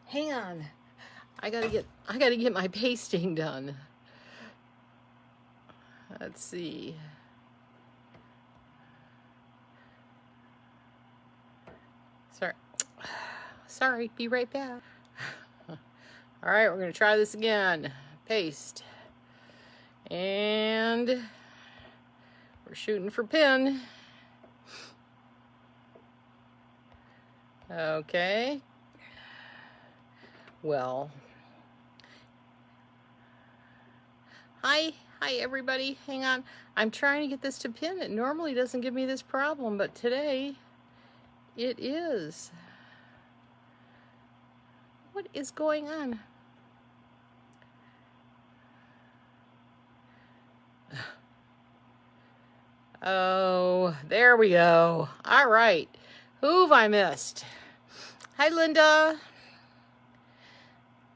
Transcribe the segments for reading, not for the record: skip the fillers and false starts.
Hang on. I gotta get my pasting done. Let's see. Sorry, be right back. All right, we're gonna try this again. Paste. And we're shooting for pin. Okay. Well. Hi everybody. Hang on. I'm trying to get this to pin. It normally doesn't give me this problem, but today it is. What is going on? Oh, there we go. All right. Who've I missed? Hi, Linda.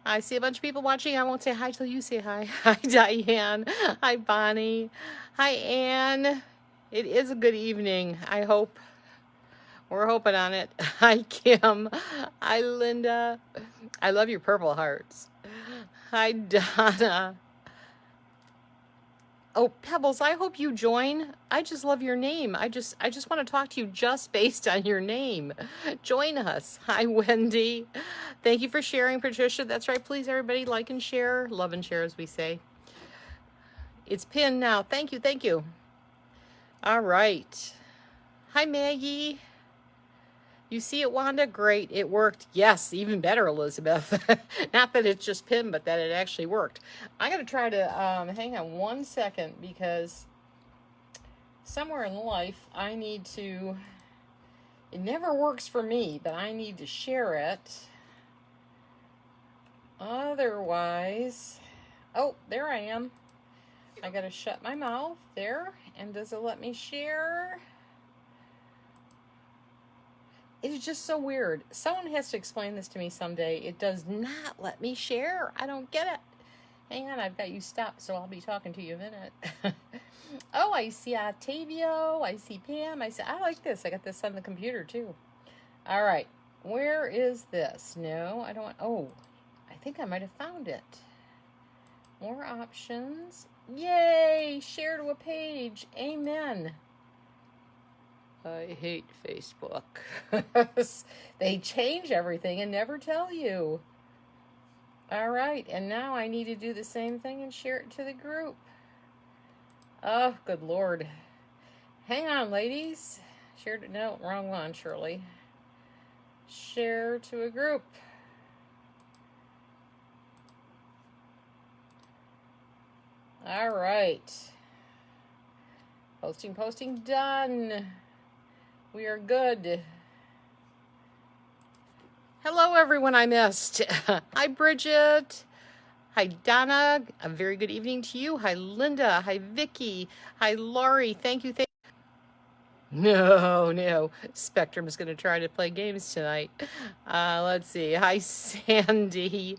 I see a bunch of people watching. I won't say hi till you say hi. Hi, Diane. Hi, Bonnie. Hi, Anne. It is a good evening, I hope. We're hoping on it. Hi, Kim. Hi, Linda. I love your purple hearts. Hi, Donna. Oh, Pebbles, I hope you join. I just love your name. I just want to talk to you just based on your name. Join us. Hi, Wendy. Thank you for sharing, Patricia. That's right. Please, everybody, like and share. Love and share, as we say. It's pinned now. Thank you. Thank you. All right. Hi, Maggie. You see it, Wanda? Great. It worked. Yes, even better, Elizabeth. Not that it's just pinned, but that it actually worked. I got to try to, hang on one second, because somewhere in life, I need to, it never works for me, but I need to share it. Otherwise, oh, there I am. I got to shut my mouth there. And does it let me share? It's just so weird. Someone has to explain this to me someday. It does not let me share. I don't get it. Hang on, I've got you stopped, so I'll be talking to you in a minute. Oh, I see Octavio. I see Pam. I like this. I got this on the computer, too. All right. Where is this? No, I don't want... Oh, I think I might have found it. More options. Yay! Share to a page. Amen. I hate Facebook. They change everything and never tell you. All right, and now I need to do the same thing and share it to the group. Oh, good Lord. Hang on, ladies. Share to, no, wrong one, Shirley. Share to a group. All right. Posting, done. We are good. Hello, everyone I missed. Hi, Bridget. Hi, Donna. A very good evening to you. Hi, Linda. Hi, Vicky. Hi, Laurie. Thank you. No. Spectrum is going to try to play games tonight. Let's see. Hi, Sandy.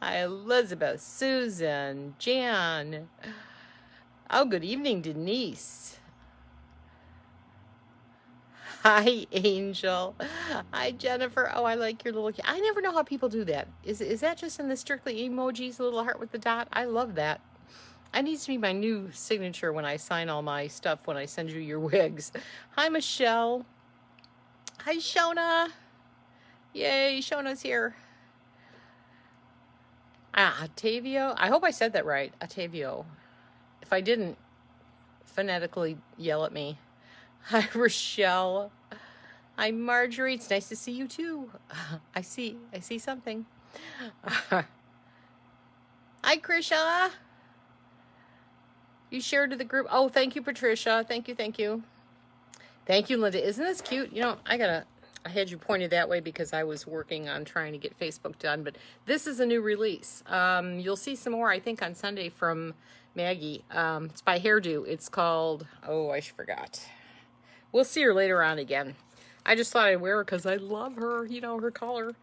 Hi, Elizabeth. Susan. Jan. Oh, good evening, Denise. Hi, Angel. Hi, Jennifer. Oh, I like your little... I never know how people do that. Is that just in the Strictly Emojis, little heart with the dot? I love that. That needs to be my new signature when I sign all my stuff when I send you your wigs. Hi, Michelle. Hi, Shona. Yay, Shona's here. Octavio. I hope I said that right. Octavio. If I didn't, phonetically yell at me. Hi, Rochelle. Hi, Marjorie. It's nice to see you, too. I see something. Hi, Krisha. You shared to the group. Oh, thank you, Patricia. Thank you. Thank you, Linda. Isn't this cute? You know, I had you pointed that way because I was working on trying to get Facebook done, but this is a new release. You'll see some more, I think, on Sunday from Maggie. It's by Hairdo. It's called, oh, I forgot. We'll see her later on again. I just thought I'd wear her because I love her, you know, her color.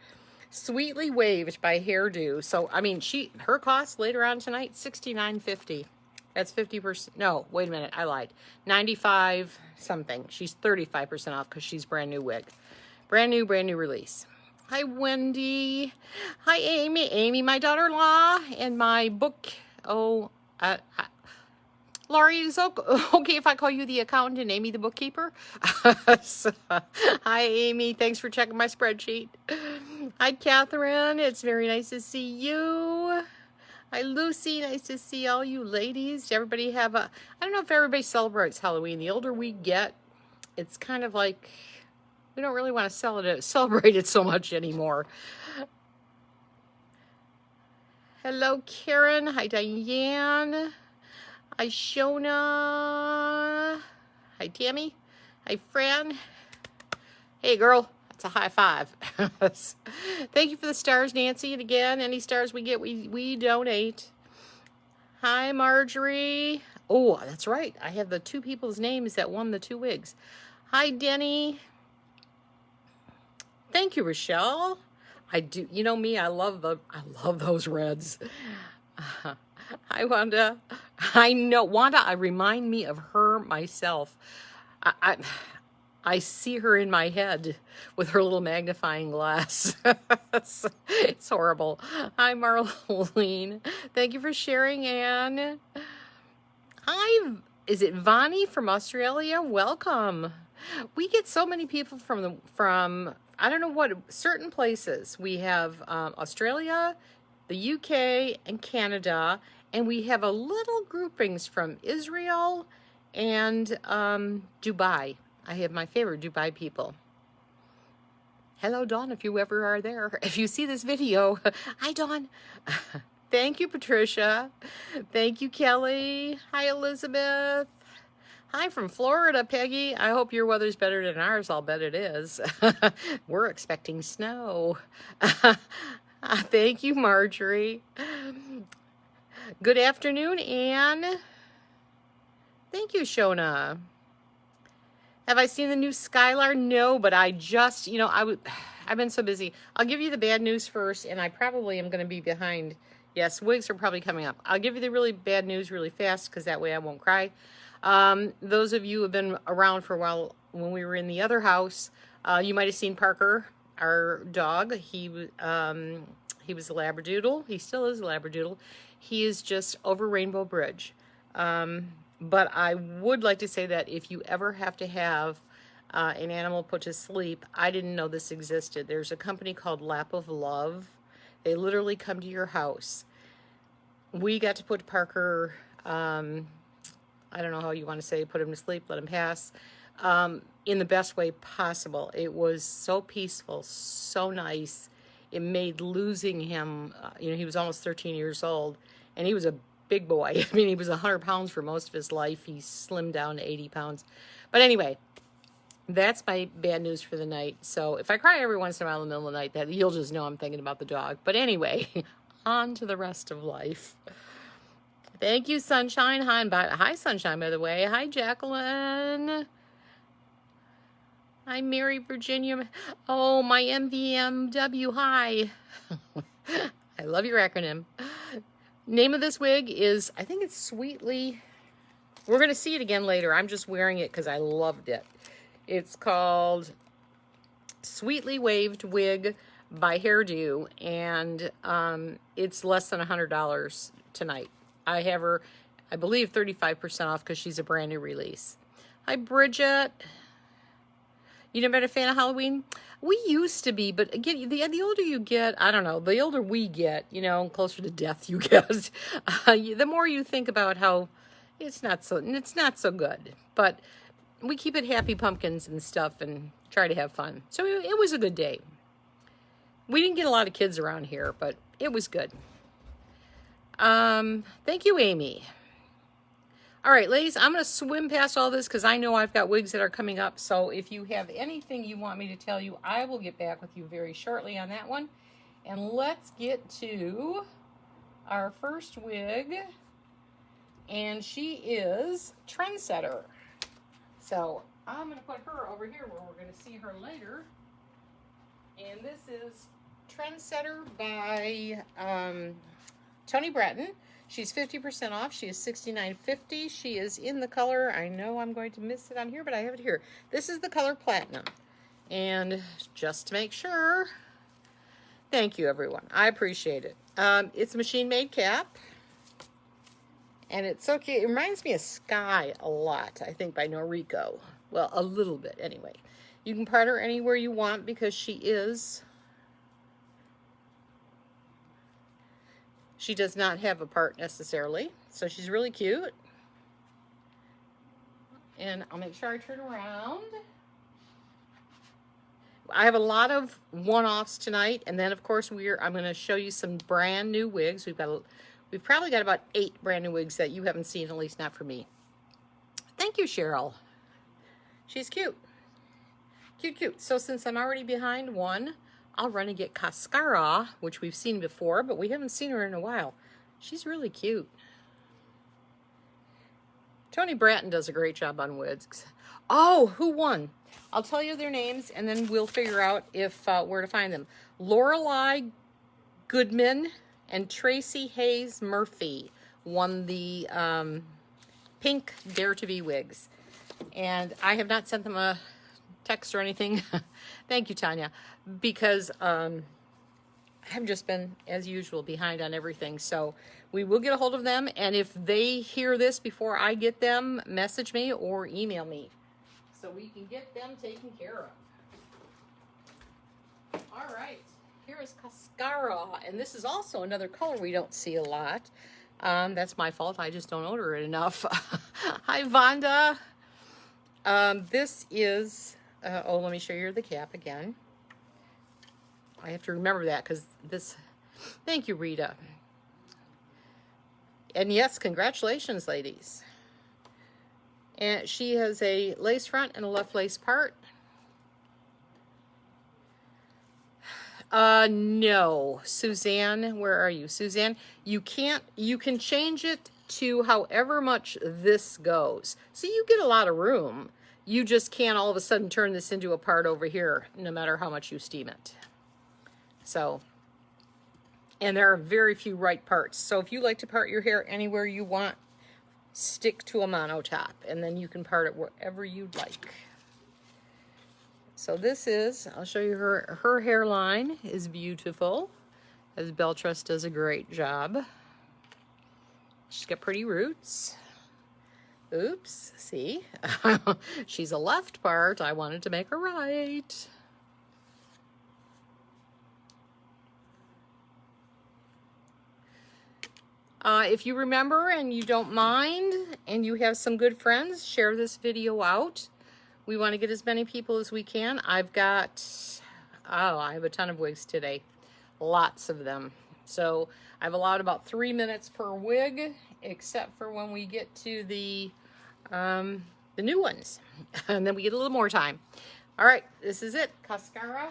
Sweetly Waved by Hairdo. So, I mean, her cost later on tonight, $69.50. That's 50%. No, wait a minute. I lied. 95 something. She's 35% off because she's brand new wig. Brand new release. Hi, Wendy. Hi, Amy. Amy, my daughter-in-law, and my book. Oh, Laurie, is it okay if I call you the accountant and Amy the bookkeeper? So, hi, Amy. Thanks for checking my spreadsheet. Hi, Catherine. It's very nice to see you. Hi, Lucy. Nice to see all you ladies. Everybody have a... I don't know if everybody celebrates Halloween. The older we get, it's kind of like... we don't really want to celebrate it so much anymore. Hello, Karen. Hi, Diane. Hi, Shona. Hi, Tammy. Hi, Fran. Hey, girl. That's a high five. Thank you for the stars, Nancy. And again, any stars we get, we donate. Hi, Marjorie. Oh, that's right. I have the two people's names that won the 2 wigs. Hi, Denny. Thank you, Rochelle. I do. You know me. I love those reds. Hi, Wanda. I know Wanda. I remind me of her myself. I see her in my head with her little magnifying glass. It's horrible. Hi, Marlene. Thank you for sharing, Anne. Hi, is it Vani from Australia? Welcome. We get so many people from I don't know what, certain places. We have Australia, the UK, and Canada, and we have a little groupings from Israel and Dubai. I have my favorite Dubai people. Hello, Dawn, if you ever are there. If you see this video, hi, Dawn. Thank you, Patricia. Thank you, Kelly. Hi, Elizabeth. Hi from Florida, Peggy. I hope your weather's better than ours. I'll bet it is. We're expecting snow. Thank you, Marjorie. Good afternoon, Anne. Thank you, Shona. Have I seen the new Skylar? No, but I just, you know, I've been so busy. I'll give you the bad news first, and I probably am going to be behind. Yes, wigs are probably coming up. I'll give you the really bad news really fast, because that way I won't cry. Those of you who have been around for a while, when we were in the other house, you might have seen Parker, our dog. He was a Labradoodle. He still is a Labradoodle. He is just over Rainbow Bridge. But I would like to say that if you ever have to have an animal put to sleep, I didn't know this existed. There's a company called Lap of Love. They literally come to your house. We got to put Parker... I don't know how you want to say, put him to sleep, let him pass, in the best way possible. It was so peaceful, so nice. It made losing him, you know, he was almost 13 years old, and he was a big boy. I mean, he was 100 pounds for most of his life. He slimmed down to 80 pounds. But anyway, that's my bad news for the night. So if I cry every once in a while in the middle of the night, that you'll just know I'm thinking about the dog. But anyway, on to the rest of life. Thank you, Sunshine. Hi, Sunshine, by the way. Hi, Jacqueline. Hi, Mary Virginia. Oh, my MVMW. Hi. I love your acronym. Name of this wig is, I think it's Sweetly. We're going to see it again later. I'm just wearing it because I loved it. It's called Sweetly Waved Wig by Hairdo, and it's less than $100 tonight. I have her, I believe, 35% off because she's a brand new release. Hi, Bridget. You never been a fan of Halloween? We used to be, but again, the older you get, I don't know, the older we get, you know, closer to death you get, the more you think about how it's not so good. But we keep it happy pumpkins and stuff and try to have fun. So it was a good day. We didn't get a lot of kids around here, but it was good. Thank you, Amy. All right, ladies, I'm going to swim past all this because I know I've got wigs that are coming up. So if you have anything you want me to tell you, I will get back with you very shortly on that one. And let's get to our first wig. And she is Trendsetter. So I'm going to put her over here where we're going to see her later. And this is Trendsetter by... Tony Bratton. She's 50% off. She is $69.50. She is in the color, I know I'm going to miss it on here, but I have it here. This is the color Platinum. And just to make sure, Thank you, everyone. I appreciate it. It's a machine-made cap. And it's so cute. It reminds me of Sky a lot, I think, by Noriko. Well, a little bit, anyway. You can part her anywhere you want because she does not have a part necessarily. So she's really cute. And I'll make sure I turn around. I have a lot of one-offs tonight. And then, of course, I'm going to show you some brand new wigs. We've probably got about 8 brand new wigs that you haven't seen, at least not for me. Thank you, Cheryl. She's cute. Cute, cute. So since I'm already behind one, I'll run and get Cascara, which we've seen before, but we haven't seen her in a while. She's really cute. Tony Bratton does a great job on wigs. Oh, who won? I'll tell you their names, and then we'll figure out if where to find them. Lorelei Goodman and Tracy Hayes Murphy won the pink Dare to Be wigs. And I have not sent them a text or anything. Thank you, Tanya. Because I've just been, as usual, behind on everything. So we will get a hold of them. And if they hear this before I get them, message me or email me, so we can get them taken care of. All right. Here is Cascara, and this is also another color we don't see a lot. That's my fault. I just don't order it enough. Hi, Vonda. This is, let me show you the cap again. I have to remember that because this, thank you, Rita. And yes, congratulations, ladies. And she has a lace front and a left lace part. No, Suzanne, where are you? Suzanne, you can change it to however much this goes. So you get a lot of room. You just can't all of a sudden turn this into a part over here, no matter how much you steam it. So, and there are very few right parts. So if you like to part your hair anywhere you want, stick to a mono top, and then you can part it wherever you'd like. So this is, I'll show you her hairline is beautiful, as Beltress does a great job. She's got pretty roots. Oops, see? She's a left part. I wanted to make her right. If you remember and you don't mind and you have some good friends, share this video out. We want to get as many people as we can. I have a ton of wigs today. Lots of them. So I've allowed about 3 minutes per wig, except for when we get to the new ones. And then we get a little more time. All right, this is it. Cascara.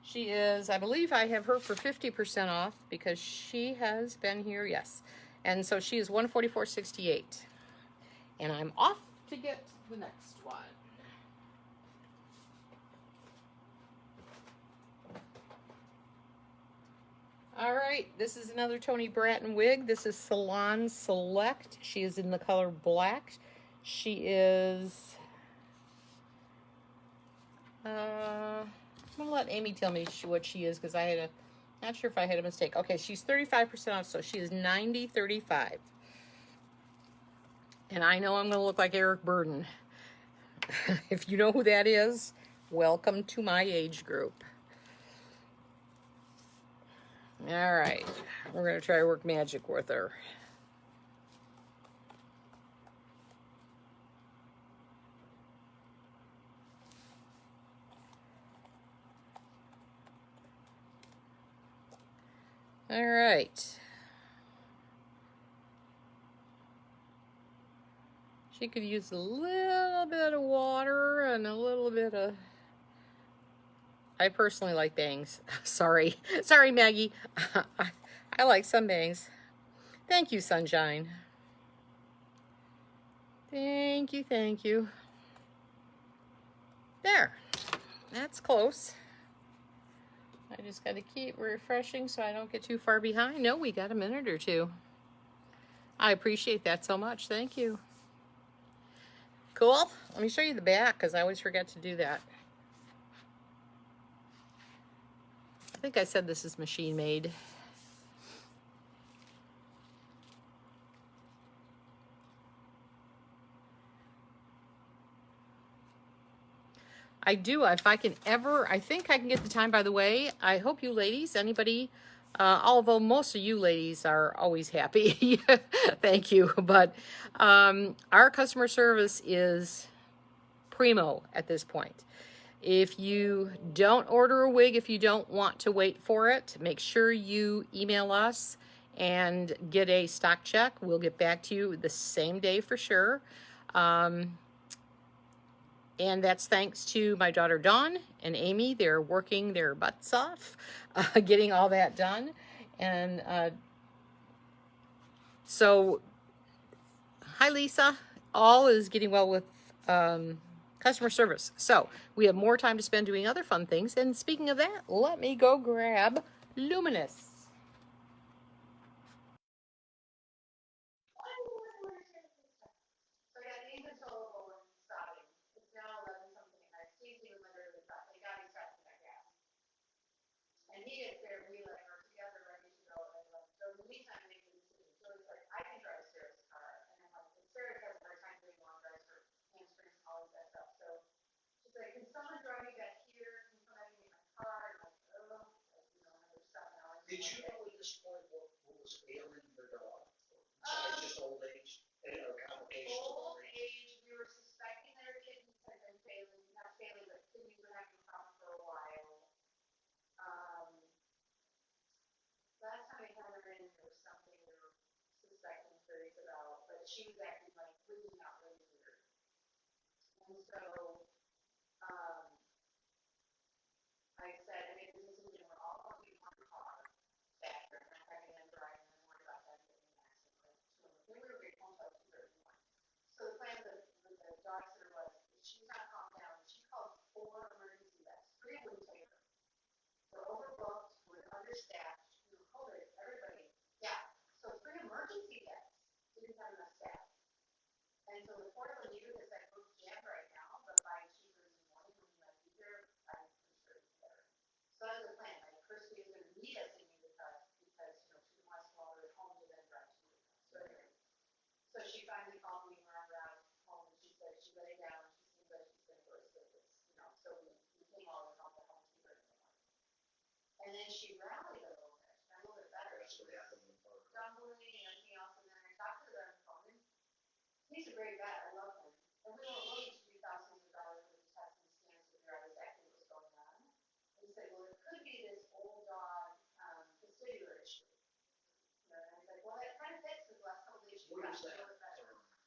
She is, I believe I have her for 50% off because she has been here, yes. And so she is $144.68. And I'm off to get the next one. All right, this is another Tony Bratton wig. This is Salon Select. She is in the color black. She is, I'm gonna let Amy tell me what she is because not sure if I had a mistake. Okay, she's 35% off, so she is $90.35. And I know I'm gonna look like Eric Burden. If you know who that is, welcome to my age group. All right, we're gonna try to work magic with her. All right. She could use a little bit of water and a little bit of... I personally like bangs. Sorry, Maggie. I like some bangs. Thank you, Sunshine. Thank you. There. That's close. I just got to keep refreshing so I don't get too far behind. No, we got a minute or two. I appreciate that so much. Thank you. Cool. Let me show you the back because I always forget to do that. I think I said this is machine made. I do, if I can ever, I think I can get the time, by the way. I hope you ladies, anybody, although most of you ladies are always happy. Thank you. But our customer service is primo at this point. If you don't order a wig, if you don't want to wait for it, make sure you email us and get a stock check. We'll get back to you the same day for sure. And that's thanks to my daughter Dawn and Amy. They're working their butts off, getting all that done. And so, hi Lisa. All is getting well with customer service. So we have more time to spend doing other fun things. And speaking of that, let me go grab Luminous. Did you know at this point what was ailing the dog? Just old age or complications? Old age. We were suspecting that her kidneys had been failing, not failing, but kidneys were having a problem for a while. Last time I had her in, there was something we were suspecting curious about, but she was acting like really not really weird. And so I said, I mean, this is, you know, we're all going to be in one car back there, and I'm having them drive and worry about that getting an accident. So we were very home till 2:31. So the plan with the dog sitter was, if she's not calmed down, she called 4 emergency vets. 3 wouldn't take her. We're overbooked, we're understaffed, we were COVID, everybody. Yeah. So 3 emergency vets didn't have enough staff. And so the 4th one needed is that group jam right now, but by 2:30 in the morning when you might be here, I'm pretty sure it's better. So that was the plan. Like Christy is going to meet us in Utica because, you know, she wants to water at home to then drive to Utica. So anyway, so she finally called me when I got home and she said she laid down and she seemed like she's going to go to sleep. You know, so we came all the way home to home 2:30 in the morning. And then she rallied a little bit. A little bit better. That's what happened with her. Stumbling and everything else. And then I talked to her on the phone. He's a great vet. I love him. And we were willing to do thousands of dollars for these tests and scans to figure out exactly what was going on. And he said, well, it could be this old dog vestibular issue. And I was like, well, that kind of fits with the last couple of days. What is that?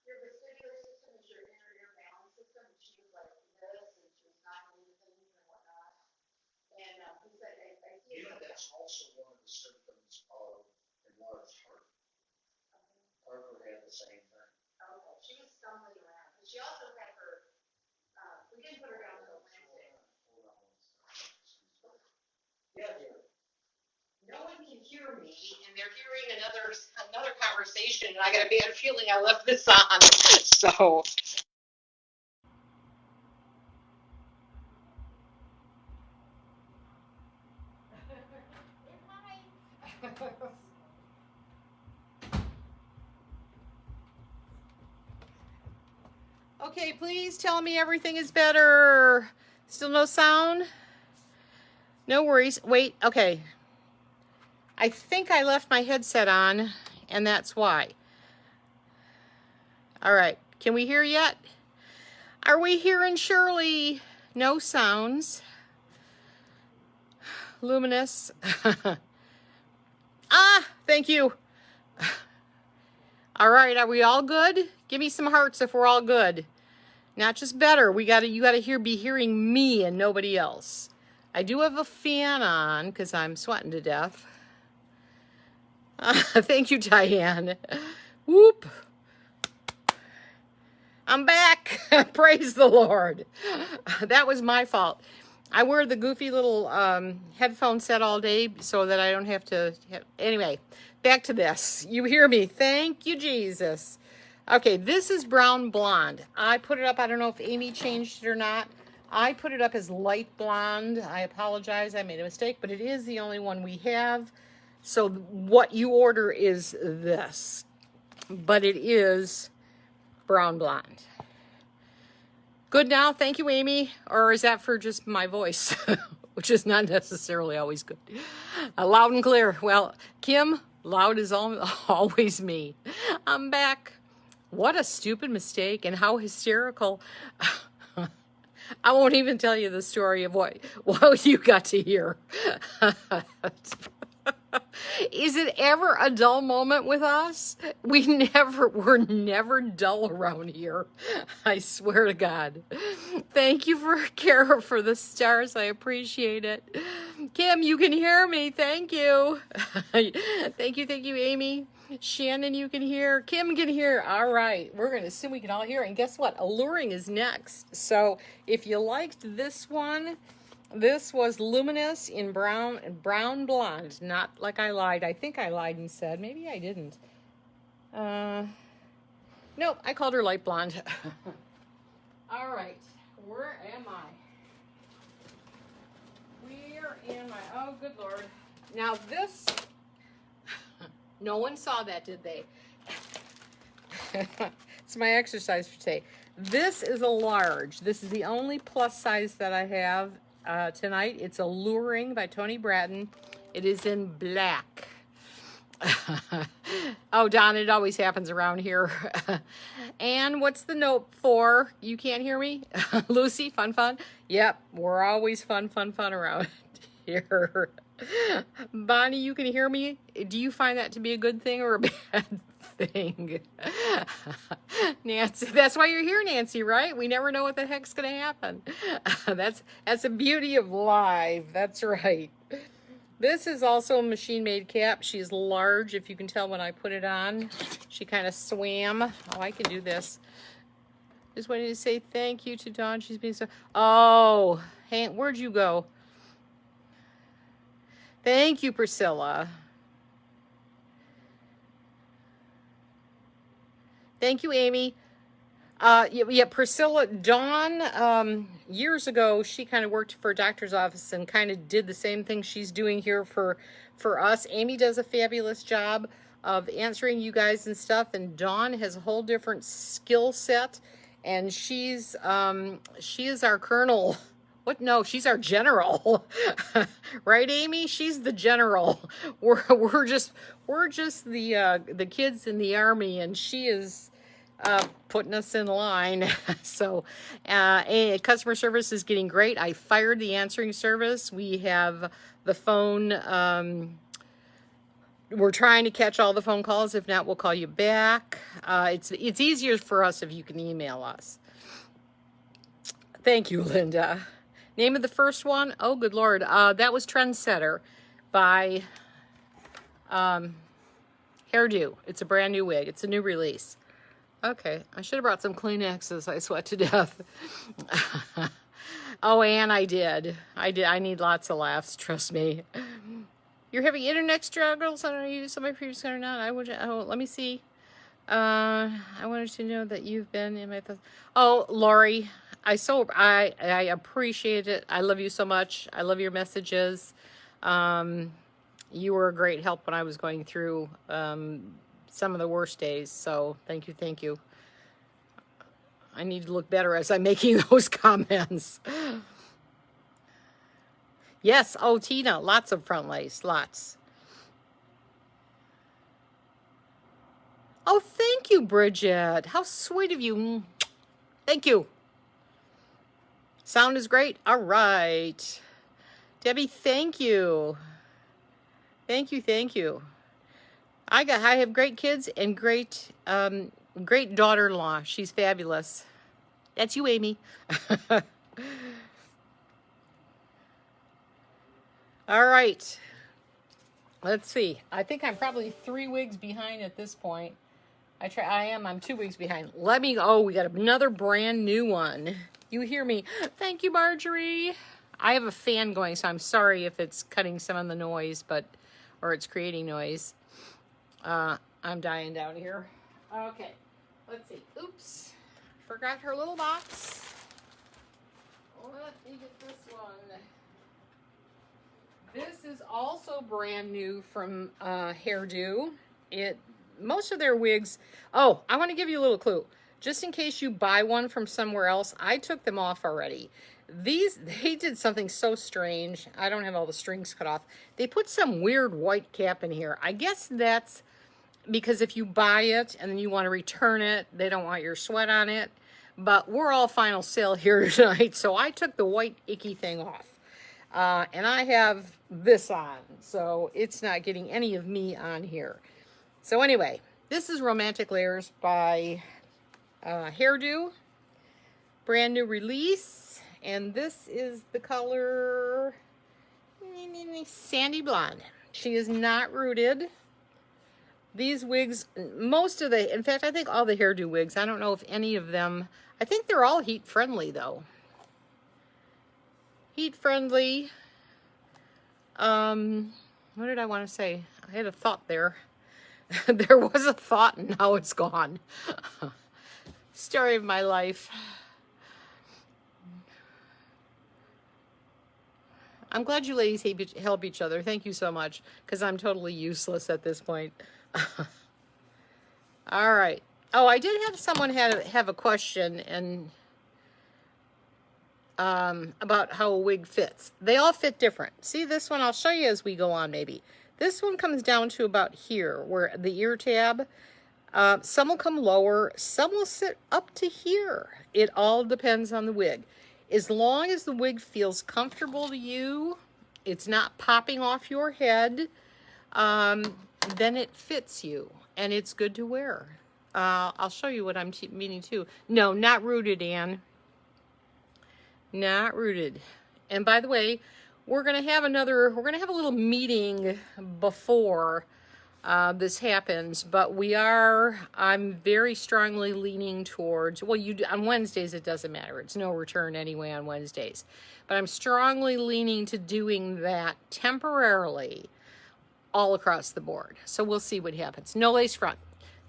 Your vestibular system is your inner ear balance system. And she was like this, and she was knocking into things and whatnot. And he said, I see. You know, that's also one of the symptoms of enlarged heart. Harper had the same thing. Okay, she was stumbling around. But she also had her, we didn't put her down until Wednesday. Hold on one second. Yeah, dear. No one can hear me, and they're hearing another conversation, and I got a bad feeling I left this on. So. Okay, please tell me everything is better. Still no sound? No worries. Wait, okay. I think I left my headset on, and that's why. All right, can we hear yet? Are we hearing Shirley? No sounds. Luminous. Thank you. All right, are we all good? Give me some hearts if we're all good. Not just better. You gotta be hearing me and nobody else. I do have a fan on because I'm sweating to death. Thank you, Diane. Whoop. I'm back. Praise the Lord. That was my fault. I wear the goofy little headphone set all day so that I don't have to. Anyway, back to this. You hear me? Thank you, Jesus. Okay, this is Brown Blonde. I put it up. I don't know if Amy changed it or not. I put it up as light blonde. I apologize, I made a mistake, but it is the only one we have. So what you order is this, but it is brown blonde. Good now, thank you, Amy. Or is that for just my voice, which is not necessarily always good. Loud and clear. Well, Kim, loud is always me. I'm back. What a stupid mistake and how hysterical. I won't even tell you the story of what you got to hear. Is it ever a dull moment with us? We're never dull around here. I swear to God. Thank you Kara for the stars. I appreciate it. Kim, you can hear me. Thank you. Thank you, Amy. Shannon, you can hear. Kim can hear. All right. We're going to assume we can all hear. And guess what? Alluring is next. So if you liked this one, this was Luminous in brown blonde. Not like I lied. I think I lied and said. Maybe I didn't. Nope. I called her light blonde. All right. Where am I? Where am I? Oh, good Lord. Now this... No one saw that, did they? It's my exercise for today. This is a large. This is the only plus size that I have tonight. It's Alluring by Tony Bratton. It is in black. Oh, Don, it always happens around here. And what's the note for? You can't hear me? Lucy, fun. Yep, we're always fun around here. Bonnie, you can hear me? Do you find that to be a good thing or a bad thing? Nancy, that's why you're here, Nancy, right? We never know what the heck's going to happen. That's the beauty of live. That's right. This is also a machine-made cap. She's large, if you can tell when I put it on. She kind of swam. Oh, I can do this. Just wanted to say thank you to Dawn. She's being so... Oh, hey, where'd you go? Thank you, Priscilla. Thank you, Amy. Yeah, Priscilla, Dawn, years ago, she kind of worked for a doctor's office and kind of did the same thing she's doing here for us. Amy does a fabulous job of answering you guys and stuff, and Dawn has a whole different skill set, and she is our colonel. What? No, she's our general. Right, Amy? She's the general. We're just the kids in the army, and she is putting us in line. So customer service is getting great. I fired the answering service. We have the phone. We're trying to catch all the phone calls. If not, we'll call you back. It's easier for us if you can email us. Thank you, Linda. Name of the first one? Oh, good Lord. That was Trendsetter by Hairdo. It's a brand new wig. It's a new release. Okay, I should have brought some Kleenexes. I sweat to death. Oh, and I did. I need lots of laughs, trust me. You're having internet struggles? I don't know, you some of your or not. Let me see. I wanted to know that you've been in my thoughts. Oh, Lori, I appreciate it. I love you so much. I love your messages. You were a great help when I was going through some of the worst days. So thank you. I need to look better as I'm making those comments. Yes. Oh, Tina, lots of front lace, lots. Oh, thank you, Bridget. How sweet of you. Thank you. Sound is great. All right. Debbie, thank you. Thank you. I have great kids and great daughter-in-law. She's fabulous. That's you, Amy. All right. Let's see. I think I'm probably 3 wigs behind at this point. I'm 2 weeks behind. We got another brand new one. You hear me? Thank you, Marjorie. I have a fan going, so I'm sorry if it's cutting some of the noise, or it's creating noise. I'm dying down here. Okay, let's see. Oops, forgot her little box. Let me get this one. This is also brand new from Hairdo. Most of their wigs. Oh, I want to give you a little clue. Just in case you buy one from somewhere else, I took them off already. They did something so strange. I don't have all the strings cut off. They put some weird white cap in here. I guess that's because if you buy it and then you want to return it, they don't want your sweat on it. But we're all final sale here tonight, so I took the white icky thing off. And I have this on, so it's not getting any of me on here. So anyway, this is Romantic Layers by Hairdo. Brand new release. And this is the color Sandy Blonde. She is not rooted. These wigs, in fact, I think all the Hairdo wigs, I don't know if any of them, I think they're all heat friendly though. Heat friendly. What did I want to say? I had a thought there. There was a thought and now it's gone. Story of my life. I'm glad you ladies help each other. Thank you so much, because I'm totally useless at this point. All right. Oh, I did have someone have a question and about how a wig fits. They all fit different. See this one? I'll show you as we go on maybe. This one comes down to about here, where the ear tab. Some will come lower. Some will sit up to here. It all depends on the wig. As long as the wig feels comfortable to you, it's not popping off your head, then it fits you, and it's good to wear. I'll show you what I'm meaning too. No, not rooted, Anne. Not rooted. And by the way, we're gonna have a little meeting before this happens, but I'm very strongly leaning towards, well, on Wednesdays it doesn't matter. It's no return anyway on Wednesdays. But I'm strongly leaning to doing that temporarily all across the board. So we'll see what happens. No lace front.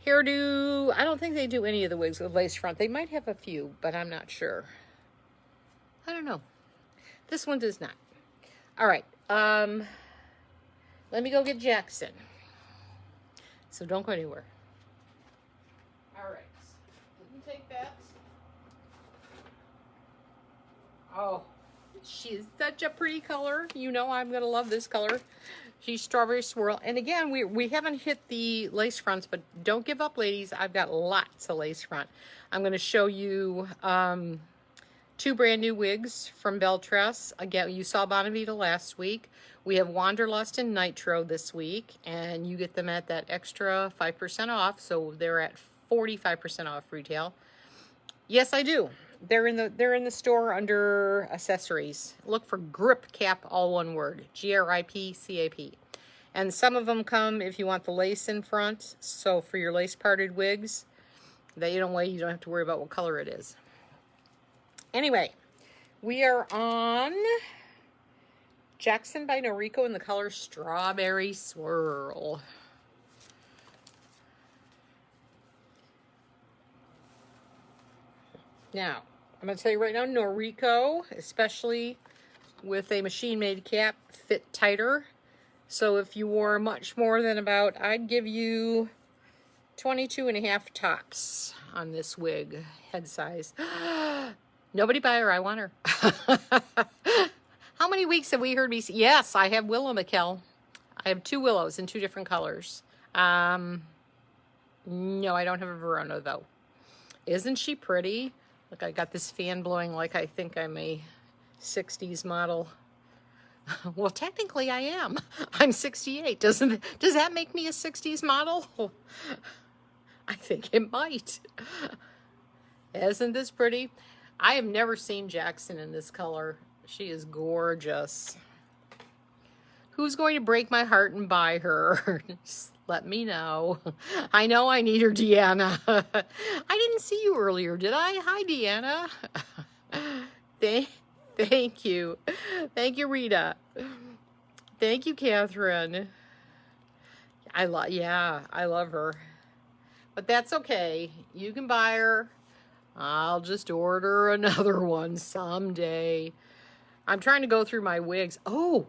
Hairdo, I don't think they do any of the wigs with lace front. They might have a few, but I'm not sure. I don't know. This one does not. All right. Let me go get Jackson. So don't go anywhere. All right. Didn't take that. Oh, she is such a pretty color. You know I'm going to love this color. She's Strawberry Swirl. And again, we haven't hit the lace fronts, but don't give up, ladies. I've got lots of lace front. I'm going to show you two brand new wigs from Beltress. Again, you saw Bonavita last week. We have Wanderlust and Nitro this week, and you get them at that extra 5% off, so they're at 45% off retail. Yes, I do. They're in the store under accessories. Look for Grip Cap, all one word, GRIPCAP. And some of them come if you want the lace in front. So for your lace parted wigs, that you don't have to worry about what color it is. Anyway, we are on Jackson by Noriko in the color Strawberry Swirl. Now, I'm going to tell you right now, Noriko, especially with a machine-made cap, fit tighter. So if you wore much more than about, I'd give you 22.5 tops on this wig, head size. Nobody buy her, I want her. How many weeks have we heard me say? Yes, I have Willow McKell. I have two Willows in two different colors. No, I don't have a Verona though. Isn't she pretty? Look, I got this fan blowing like I think I'm a 60s model. Well, technically I am. I'm 68. Does that make me a 60s model? I think it might. Isn't this pretty? I have never seen Jackson in this color. She is gorgeous. Who's going to break my heart and buy her? Just let me know. I know I need her, Deanna. I didn't see you earlier, did I? Hi, Deanna. Thank you. Thank you, Rita. Thank you, Catherine. I love her. But that's okay. You can buy her. I'll just order another one someday. I'm trying to go through my wigs. Oh,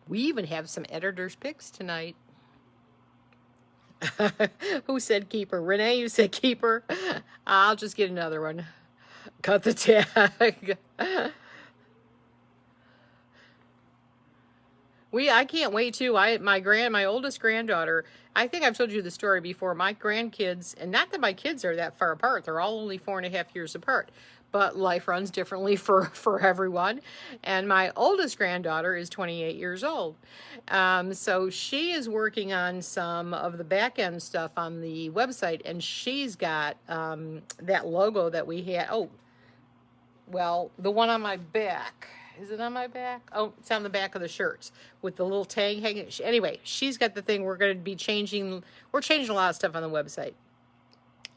we even have some editor's picks tonight. Who said keeper? Renee, you said keeper. I'll just get another one. Cut the tag. I can't wait too. My oldest granddaughter, I think I've told you the story before. My grandkids, and not that my kids are that far apart, they're all only 4.5 years apart, but life runs differently for everyone. And my oldest granddaughter is 28 years old. So she is working on some of the back end stuff on the website, and she's got that logo that we had. Oh, well, the one on my back. Is it on my back? Oh, it's on the back of the shirts with the little tag hanging. Anyway, she's got the thing. We're going to be changing. We're changing a lot of stuff on the website.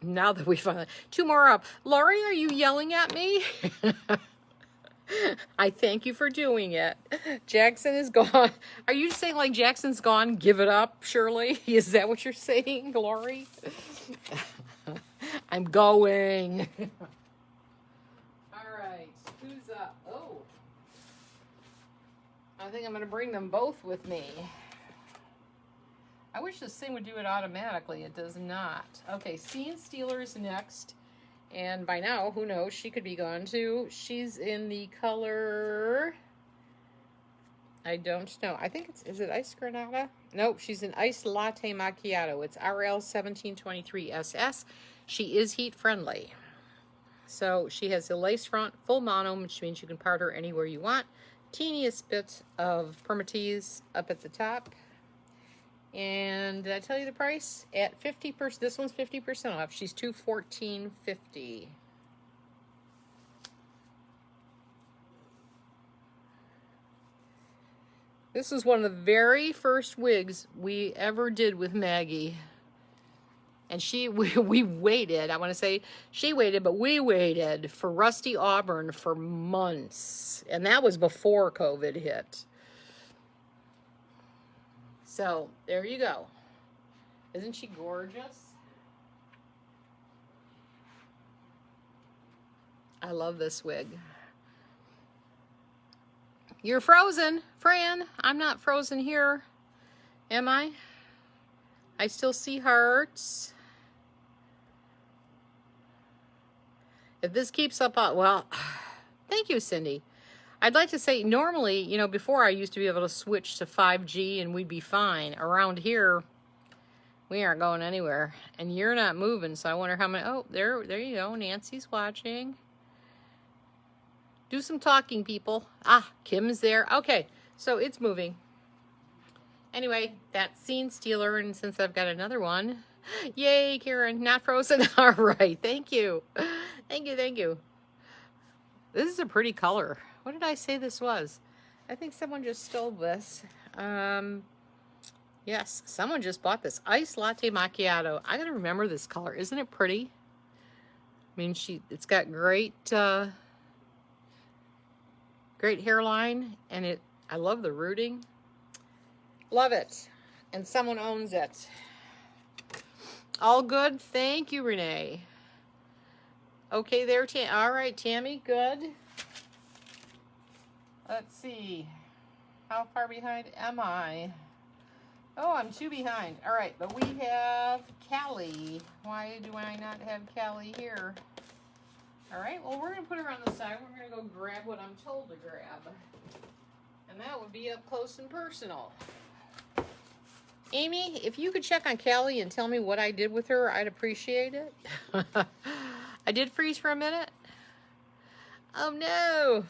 Now that we finally... 2 more up. Lori, are you yelling at me? I thank you for doing it. Jackson is gone. Are you saying like Jackson's gone? Give it up, Shirley? Is that what you're saying, Lori? I'm going. Who's up? Oh, I think I'm going to bring them both with me. I wish this thing would do it automatically. It does not. Okay, Scene Stealer is next. And by now, who knows, she could be gone too. She's in the color... I don't know. I think is it Ice Granada? Nope, she's in Ice Latte Macchiato. It's RL 1723 SS. She is heat friendly. So she has a lace front, full mono, which means you can part her anywhere you want. Teeniest bit of permatease up at the top. And did I tell you the price? At 50%, this one's 50% off. She's $214.50. This is one of the very first wigs we ever did with Maggie. And we waited, I want to say she waited, but we waited for Rusty Auburn for months. And that was before COVID hit. So, there you go. Isn't she gorgeous? I love this wig. You're frozen, Fran. I'm not frozen here. Am I? I still see hearts. If this keeps up, well, thank you, Cindy. I'd like to say, normally, you know, before I used to be able to switch to 5G and we'd be fine. Around here, we aren't going anywhere. And you're not moving, so I wonder how many... Oh, there you go. Nancy's watching. Do some talking, people. Ah, Kim's there. Okay, so it's moving. Anyway, that's Scene Stealer, and since I've got another one... Yay, Karen, not frozen. All right, thank you. Thank you, thank you. This is a pretty color. What did I say this was? I think someone just stole this. Yes, someone just bought this. Ice Latte Macchiato. I gotta remember this color. Isn't it pretty? I mean, it's got great, great hairline, and I love the rooting. Love it. And someone owns it. All good? Thank you, Renee. Okay there, all right, Tammy, good. Let's see. How far behind am I? Oh, I'm 2 behind. All right, but we have Callie. Why do I not have Callie here? All right, well, we're going to put her on the side. We're going to go grab what I'm told to grab. And that would be up close and personal. Amy, if you could check on Callie and tell me what I did with her, I'd appreciate it. I did freeze for a minute. Oh, no.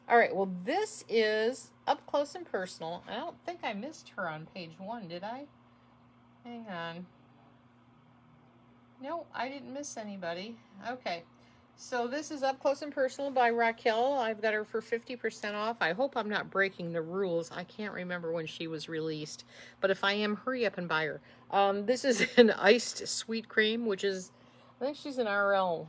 All right, well, this is up close and personal. I don't think I missed her on page 1, did I? Hang on. No, I didn't miss anybody. Okay. So this is Up Close and Personal by Raquel. I've got her for 50% off. I hope I'm not breaking the rules. I can't remember when she was released. But if I am, hurry up and buy her. This is an iced sweet cream, which is, I think she's an RL.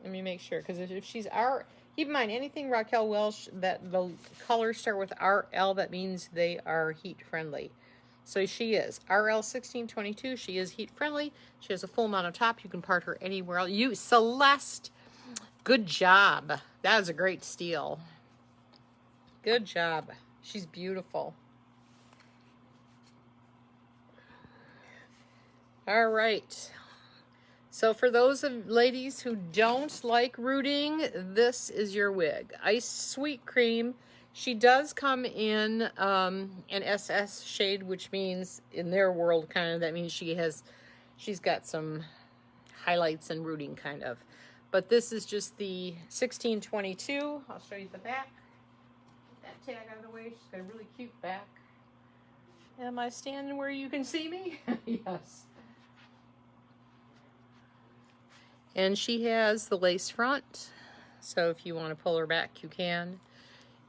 Let me make sure, because if she's R, keep in mind, anything Raquel Welch that the colors start with RL, that means they are heat friendly. So she is RL 1622. She is heat friendly. She has a full mono top. You can part her anywhere else. Celeste Good job. That was a great steal. Good job. She's beautiful. All right. So for those of ladies who don't like rooting, this is your wig. Iced Sweet Cream. She does come in an SS shade, which means in their world kind of, that means she's got some highlights and rooting kind of. But this is just the 1622. I'll show you the back. Get that tag out of the way. She's got a really cute back. Am I standing where you can see me? Yes. And she has the lace front, so if you want to pull her back, you can.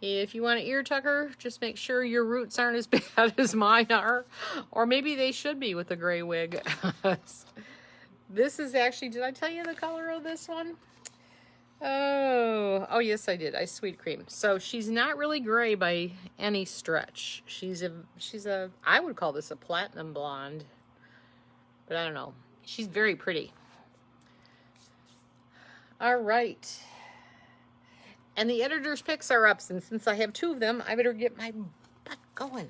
If you want to ear tucker, just make sure your roots aren't as bad as mine are, or maybe they should be with a gray wig. This is actually, did I tell you the color of this one? Oh yes, I did. Iced Sweet Cream. So she's not really gray by any stretch. She's a, I would call this a platinum blonde, but I don't know. She's very pretty. All right. And the editor's picks are up, and since I have two of them, I better get my butt going.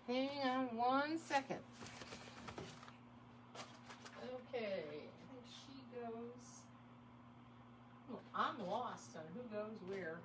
Hang on one second. Okay, I think she goes, oh, I'm lost on who goes where.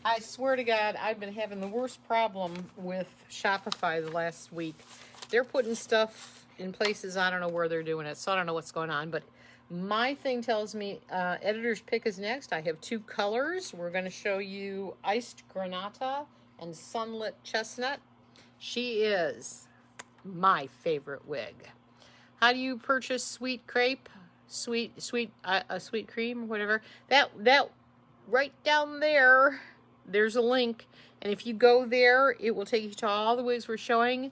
I swear to God, I've been having the worst problem with Shopify the last week. They're putting stuff in places, I don't know where they're doing it, so I don't know what's going on, but my thing tells me editor's pick is next. I have two colors. We're going to show you Iced Granata and Sunlit Chestnut. She is my favorite wig. How do you purchase sweet crepe, sweet cream, whatever? That right down there, there's a link, and if you go there, it will take you to all the wigs we're showing.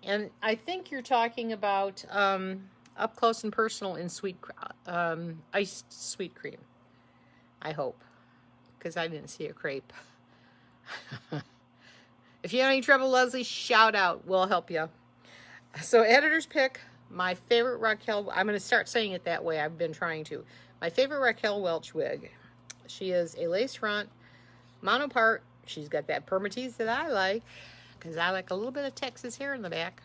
And I think you're talking about up close and personal in iced sweet cream. I hope, because I didn't see a crepe. If you have any trouble, Leslie, shout out. We'll help you. So editor's pick, my favorite Raquel. I'm going to start saying it that way. I've been trying to. My favorite Raquel Welch wig. She is a lace front, monopart. She's got that permatease that I like, because I like a little bit of Texas hair in the back.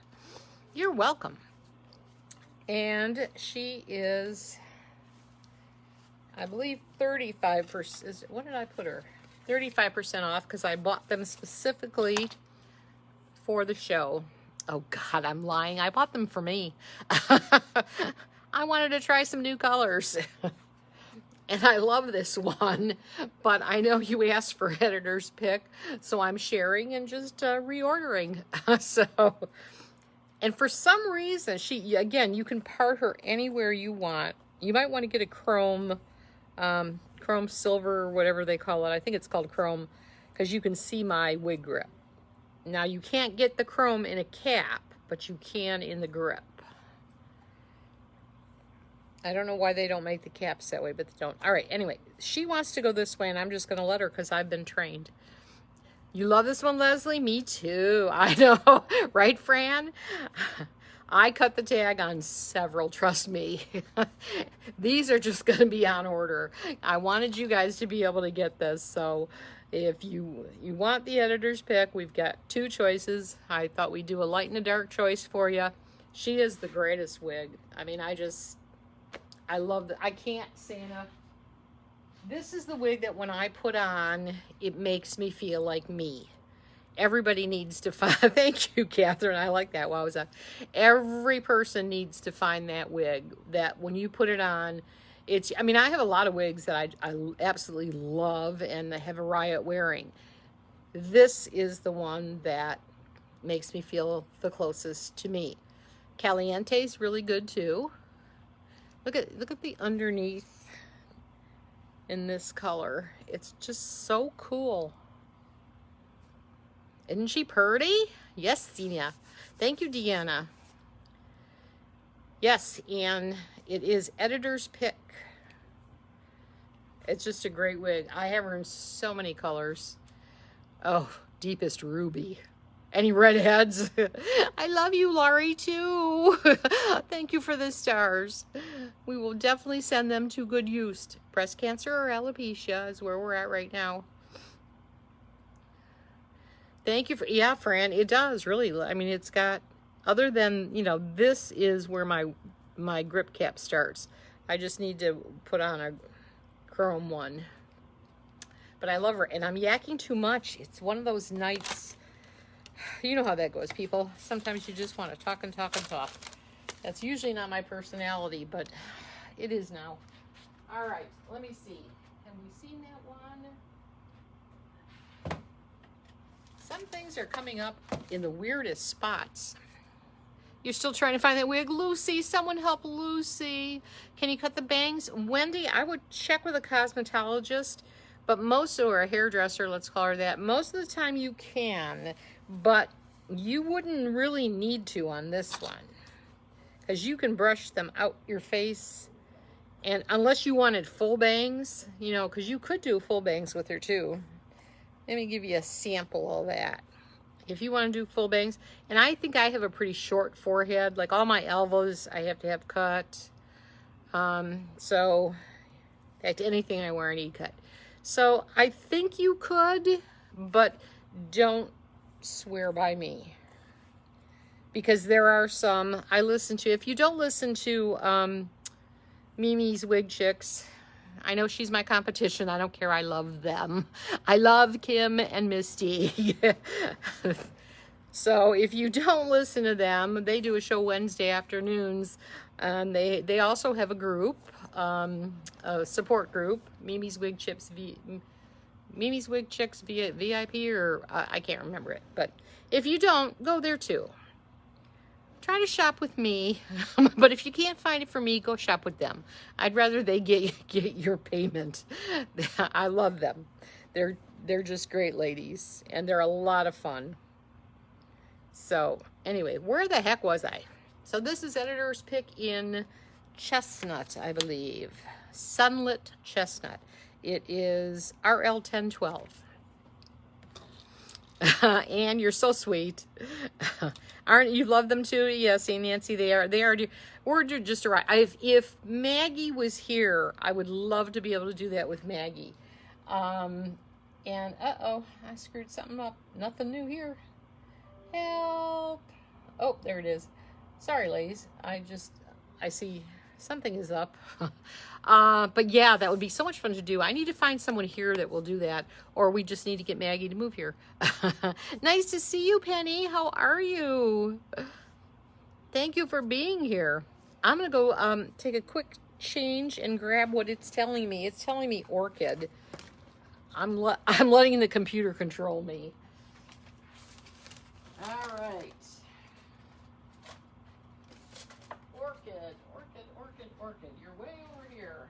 You're welcome. And she is, I believe, 35%. What did I put her? 35% off, because I bought them specifically for the show. Oh, God, I'm lying. I bought them for me. I wanted to try some new colors. And I love this one, but I know you asked for editor's pick, so I'm sharing and just reordering. And for some reason, again, you can part her anywhere you want. You might want to get a chrome silver, or whatever they call it. I think it's called chrome, because you can see my wig grip. Now, you can't get the chrome in a cap, but you can in the grip. I don't know why they don't make the caps that way, but they don't. All right, anyway, she wants to go this way, and I'm just going to let her because I've been trained. You love this one, Leslie? Me too. I know. Right, Fran? I cut the tag on several, trust me. These are just going to be on order. I wanted you guys to be able to get this, so if you want the editor's pick, we've got two choices. I thought we'd do a light and a dark choice for you. She is the greatest wig. I mean, I love that. I can't say enough. This is the wig that when I put on, it makes me feel like me. Everybody needs to find, thank you, Catherine. I like that. Wowza. Every person needs to find that wig that when you put it on, I mean, I have a lot of wigs that I absolutely love and have a riot wearing. This is the one that makes me feel the closest to me. Caliente's really good too. Look at the underneath in this color. It's just so cool. Isn't she pretty? Yes, Senia. Thank you, Deanna. Yes, and it is editor's pick. It's just a great wig. I have her in so many colors. Oh, deepest ruby. Any redheads? I love you, Laurie, too. Thank you for the stars. We will definitely send them to good use. Breast cancer or alopecia is where we're at right now. Thank you for, yeah, Fran, it does, really. I mean, it's got, other than, you know, this is where my grip cap starts. I just need to put on a chrome one. But I love her, and I'm yakking too much. It's one of those nights. You know how that goes, people. Sometimes you just want to talk and talk and talk. That's usually not my personality, but it is now. All right, let me see. Have we seen that one? Some things are coming up in the weirdest spots. You're still trying to find that wig? Lucy, someone help Lucy. Can you cut the bangs? Wendy, I would check with a cosmetologist, but or a hairdresser, let's call her that. Most of the time you can, but you wouldn't really need to on this one, because you can brush them out your face. And unless you wanted full bangs, you know, because you could do full bangs with her too. Let me give you a sample of that. If you want to do full bangs, and I think I have a pretty short forehead, like all my elbows I have to have cut. So, in fact, anything I wear I need cut. So I think you could, but don't swear by me. Because there are some, I listen to, if you don't listen to Mimi's Wig Chicks, I know she's my competition. I don't care. I love them. I love Kim and Misty. So if you don't listen to them, they do a show Wednesday afternoons. They also have a group, a support group, Mimi's Wig Chicks VIP, or I can't remember it. But if you don't, go there too. Try to shop with me, but if you can't find it for me, go shop with them. I'd rather they get your payment. I love them. They're just great ladies, and they're a lot of fun. So anyway, where the heck was I? So this is editor's pick in chestnut, I believe. Sunlit chestnut. It is RL 1012. And you're so sweet. Aren't you? Love them too? Yes, Nancy, they are. We're just right. If Maggie was here, I would love to be able to do that with Maggie. And I screwed something up. Nothing new here. Help! Oh, there it is. Sorry, ladies. I see something is up. But yeah, that would be so much fun to do. I need to find someone here that will do that, or we just need to get Maggie to move here. Nice to see you, Penny. How are you? Thank you for being here. I'm gonna go take a quick change and grab what it's telling me. It's telling me orchid. I'm letting the computer control me. All right. Orchid, you're way over here.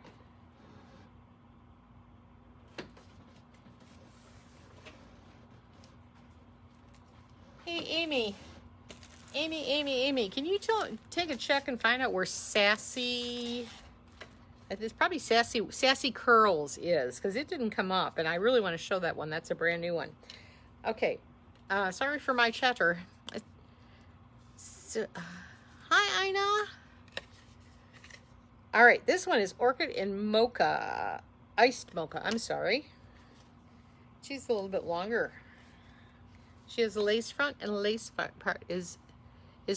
Hey, Amy, can you take a check and find out where Sassy, it's probably Sassy Curls is, because it didn't come up, and I really want to show that one. That's a brand new one. Okay, sorry for my chatter. Hi, Ina. All right, this one is Orchid and Mocha. Iced Mocha, I'm sorry. She's a little bit longer. She has a lace front, and the lace part is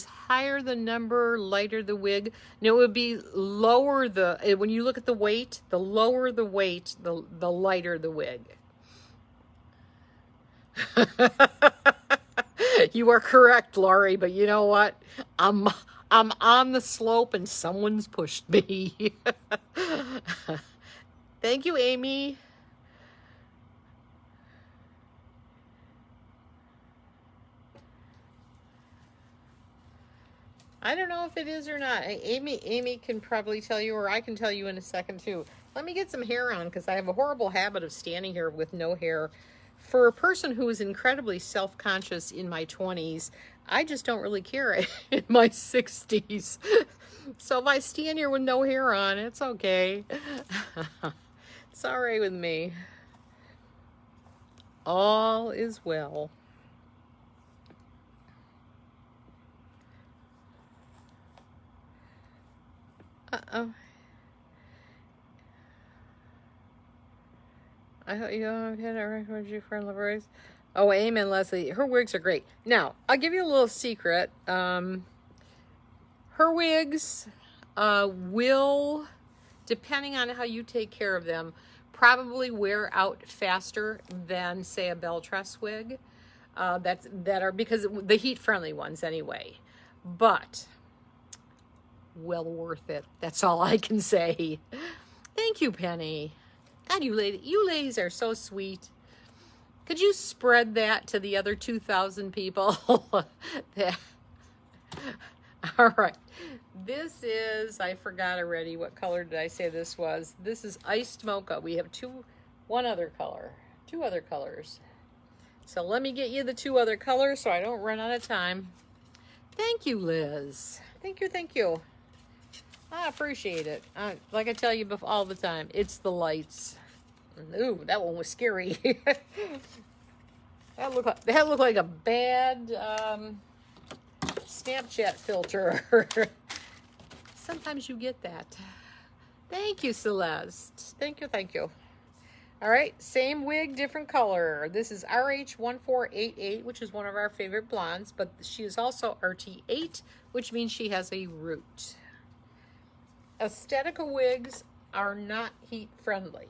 higher the number, lighter the wig. No, it would be lower when you look at the weight, the lower the weight, the lighter the wig. You are correct, Laurie, but you know what? I'm on the slope and someone's pushed me. Thank you, Amy. I don't know if it is or not. Amy can probably tell you, or I can tell you in a second too. Let me get some hair on, because I have a horrible habit of standing here with no hair. For a person who is incredibly self-conscious in my 20s, I just don't really care in my 60s. So if I stand here with no hair on, it's okay. It's all right with me. All is well. Uh-oh. I hope you don't get a recommend you for Wigs. Oh, amen, Leslie. Her wigs are great. Now, I'll give you a little secret. Her wigs will, depending on how you take care of them, probably wear out faster than, say, a bell truss wig. That are, because the heat-friendly ones anyway. But well worth it. That's all I can say. Thank you, Penny. God, you ladies are so sweet. Could you spread that to the other 2,000 people? All right. This is, I forgot already, what color did I say this was? This is iced mocha. We have two other colors. So let me get you the 2 other colors so I don't run out of time. Thank you, Liz. Thank you. I appreciate it. Like I tell you all the time, it's the lights. Ooh, that one was scary. That looked like a bad Snapchat filter. Sometimes you get that. Thank you, Celeste. Thank you. All right, same wig, different color. This is RH1488, which is one of our favorite blondes, but she is also RT8, which means she has a root. Aesthetica wigs are not heat friendly.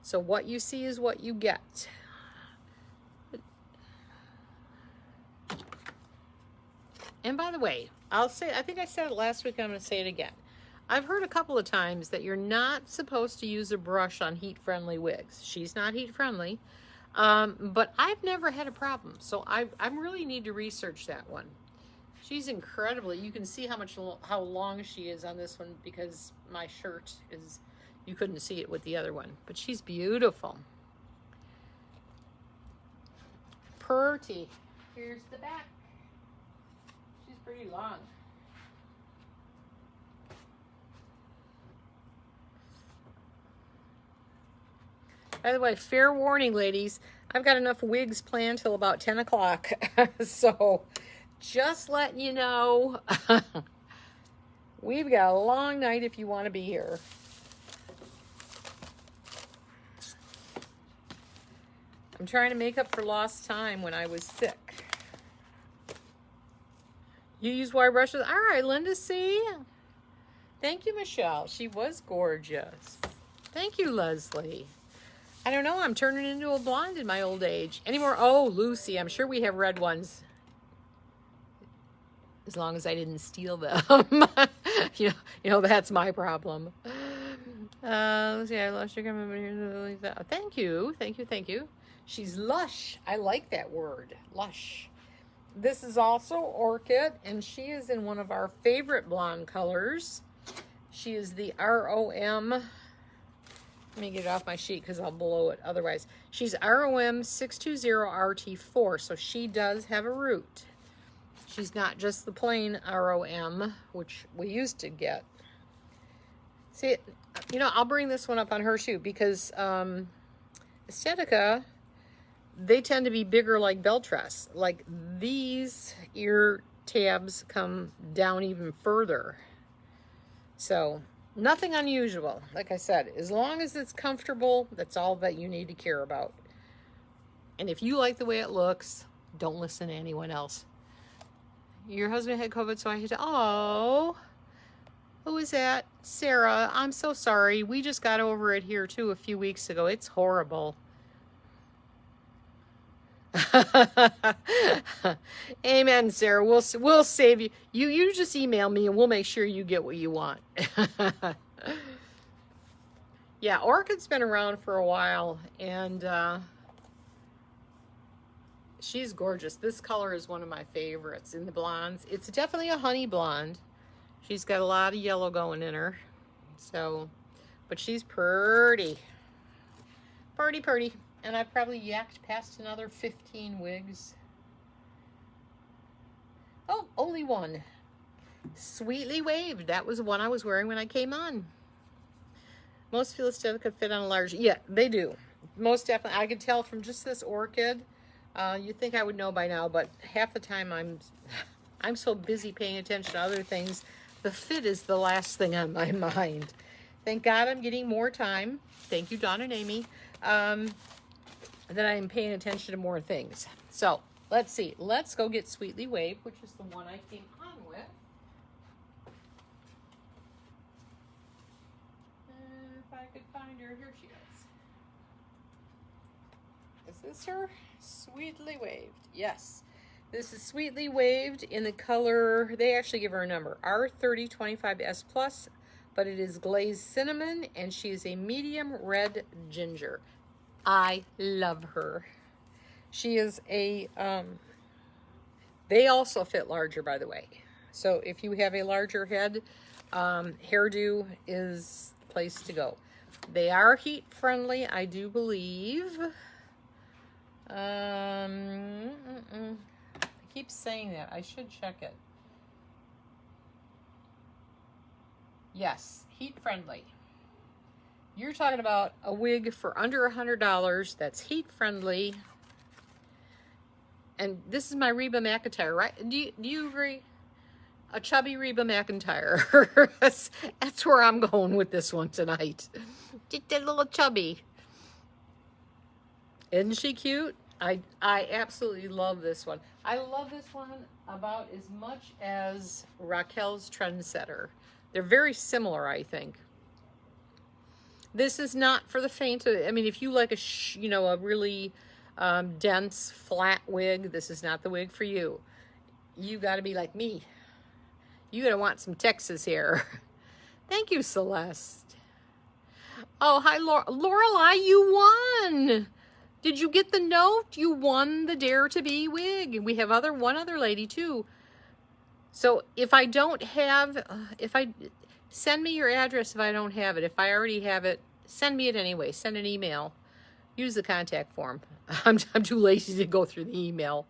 So what you see is what you get. And by the way, I think I said it last week, I'm going to say it again. I've heard a couple of times that you're not supposed to use a brush on heat-friendly wigs. She's not heat-friendly, but I've never had a problem. So I really need to research that one. She's incredibly, you can see how long she is on this one because my shirt is, you couldn't see it with the other one. But she's beautiful. Pretty. Here's the back. She's pretty long. By the way, fair warning, ladies, I've got enough wigs planned till about 10 o'clock. So just letting you know, we've got a long night if you want to be here. I'm trying to make up for lost time when I was sick. You use wire brushes? All right, Linda C. Thank you, Michelle. She was gorgeous. Thank you, Leslie. I don't know. I'm turning into a blonde in my old age. Any more? Oh, Lucy. I'm sure we have red ones. As long as I didn't steal them. you know, that's my problem. Let's see. I lost your comment. Thank you. She's lush. I like that word. Lush. This is also Orchid, and she is in one of our favorite blonde colors. She is the ROM. Let me get it off my sheet because I'll blow it otherwise. She's ROM 620RT4, so she does have a root. She's not just the plain ROM, which we used to get. See, you know, I'll bring this one up on her shoot because Aesthetica, they tend to be bigger like bell truss. Like these ear tabs come down even further. So nothing unusual. Like I said, as long as it's comfortable, that's all that you need to care about. And if you like the way it looks, don't listen to anyone else. Your husband had COVID, so I had to, oh, who is that? Sarah, I'm so sorry. We just got over it here too a few weeks ago. It's horrible. Amen, Sarah. We'll save you. You just email me and we'll make sure you get what you want. Yeah, Orchid's been around for a while, and she's gorgeous. This color is one of my favorites in the blondes. It's definitely a honey blonde. She's got a lot of yellow going in her. So, but she's pretty. Pretty. And I've probably yacked past another 15 wigs. Oh, only one. Sweetly Waved. That was the one I was wearing when I came on. Most feel Aesthetica fit on a large. Yeah, they do. Most definitely. I could tell from just this Orchid. You'd think I would know by now, but half the time I'm so busy paying attention to other things The fit is the last thing on my mind. Thank God I'm getting more time. Thank you, Don and Amy. That I am paying attention to more things. So let's see. Let's go get Sweetly Wave, which is the one I came on with. If I could find her, here she is. Is this her? Sweetly Waved. Yes. This is Sweetly Waved in the color, they actually give her a number, R3025S Plus, but it is glazed cinnamon, and she is a medium red ginger. I love her. She is a, they also fit larger, by the way. So if you have a larger head, hairdo is the place to go. They are heat friendly, I do believe. I keep saying that. I should check it. Yes, heat friendly. You're talking about a wig for under $100 that's heat friendly. And this is my Reba McEntire, right? Do you agree? A chubby Reba McEntire. That's where I'm going with this one tonight. Just a little chubby. Isn't she cute? I absolutely love this one. I love this one about as much as Raquel's Trendsetter. They're very similar, I think. This is not for the faint of, I mean, if you like a really dense, flat wig, this is not the wig for you. You got to be like me. You got to want some Texas hair. Thank you, Celeste. Oh, hi, Lorelei, you won. Did you get the note? You won the Dare to Be wig. We have one other lady too. So if I don't have, send me your address if I don't have it. If I already have it, send me it anyway. Send an email. Use the contact form. I'm too lazy to go through the email.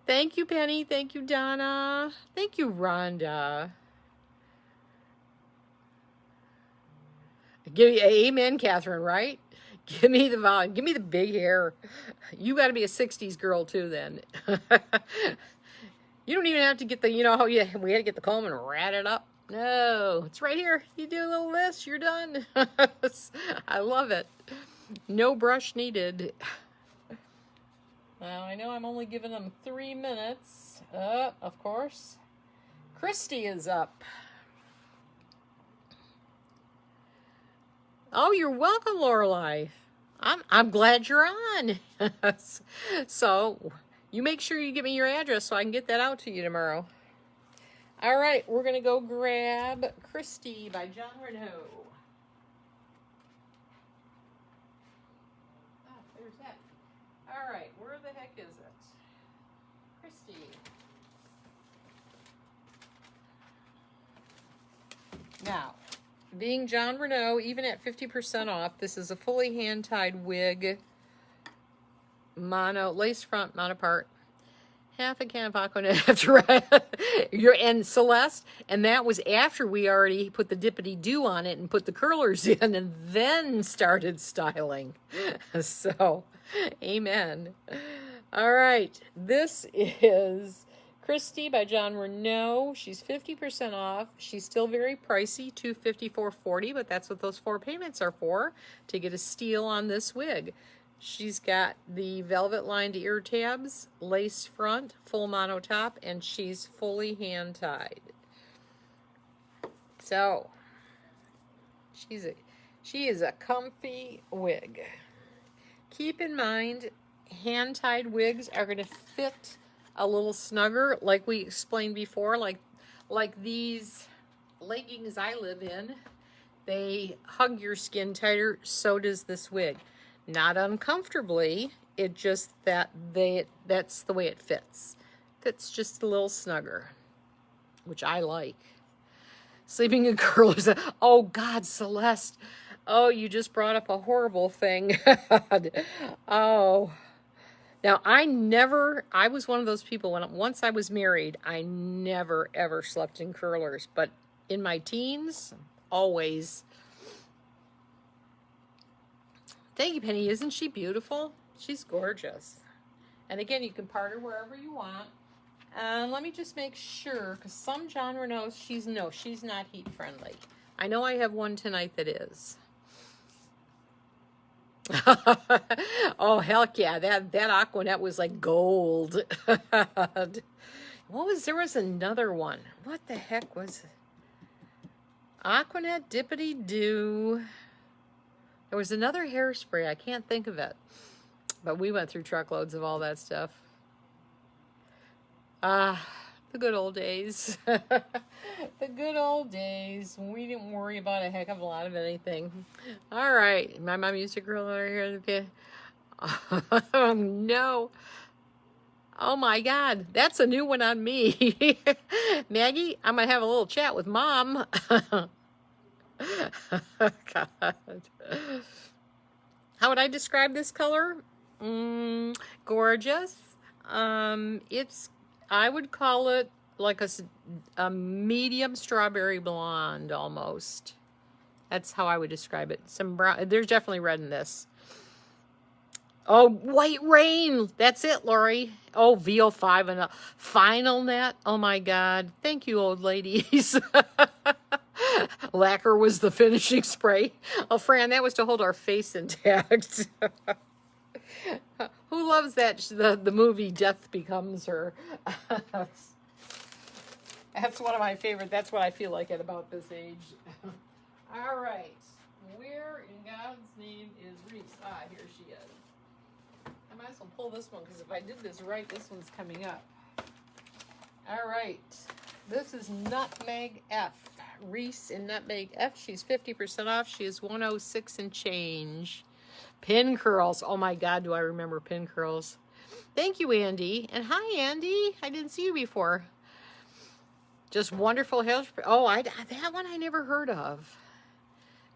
Thank you, Penny. Thank you, Donna. Thank you, Rhonda. Amen, Catherine, right? Give me the volume. Give me the big hair. You got to be a 60s girl too then. You don't even have to get the, how we had to get the comb and rat it up. No, it's right here. You do a little this, you're done. I love it. No brush needed. Now, I know I'm only giving them 3 minutes. Of course. Christy is up. Oh, you're welcome, Lorelei. I'm glad you're on. So, you make sure you give me your address so I can get that out to you tomorrow. All right, we're going to go grab Christy by Jon Renau. Oh, there's that. All right, where the heck is it? Christy. Now, being Jon Renau, even at 50% off, this is a fully hand-tied wig, lace front, mono part, half a can of Aquanet after and Celeste, and that was after we already put the dippity-doo on it and put the curlers in and then started styling. So, amen. All right, this is Christy by Jon Renau. She's 50% off. She's still very pricey, $254.40, but that's what those 4 payments are for, to get a steal on this wig. She's got the velvet lined ear tabs, lace front, full mono top, and she's fully hand tied. So, she is a comfy wig. Keep in mind, hand tied wigs are going to fit a little snugger, like we explained before, like these leggings I live in. They hug your skin tighter, so does this wig. Not uncomfortably, it just that's the way it fits. Fits just a little snugger, which I like. Sleeping in curlers. Oh God, Celeste. Oh, you just brought up a horrible thing. Oh. Now, I was one of those people, once I was married, I never, ever slept in curlers. But in my teens, always. Thank you, Penny. Isn't she beautiful? She's gorgeous. And again, you can part her wherever you want. Let me just make sure, because some Jon Renau, she's not heat friendly. I know I have one tonight that is. Oh, heck yeah. That Aquanet was like gold. There was another one. What the heck was it? Aquanet Dippity Doo. There was another hairspray. I can't think of it. But we went through truckloads of all that stuff. The good old days. The good old days. We didn't worry about a heck of a lot of anything. All right. My mom used to grill over here. Oh, no. Oh, my God. That's a new one on me. Maggie, I'm going to have a little chat with Mom. God. How would I describe this color? Gorgeous. I would call it like a medium strawberry blonde almost. That's how I would describe it. Some brown. There's definitely red in this. Oh, White Rain. That's it, Lori. Oh, VO5 and a Final Net. Oh, my God. Thank you, old ladies. Lacquer was the finishing spray. Oh, Fran, that was to hold our face intact. Who loves that, the movie Death Becomes Her? That's one of my favorite. That's what I feel like at about this age. All right. Where in God's name is Reese? Ah, here she is. I might as well pull this one, because if I did this right, this one's coming up. All right. This is Nutmeg F. Reese in Nutmeg F. She's 50% off. She is 106 and change. Pin curls. Oh my God, do I remember pin curls. Thank you, Andy. And hi, Andy. I didn't see you before. Just wonderful hairspray. Oh, that one I never heard of.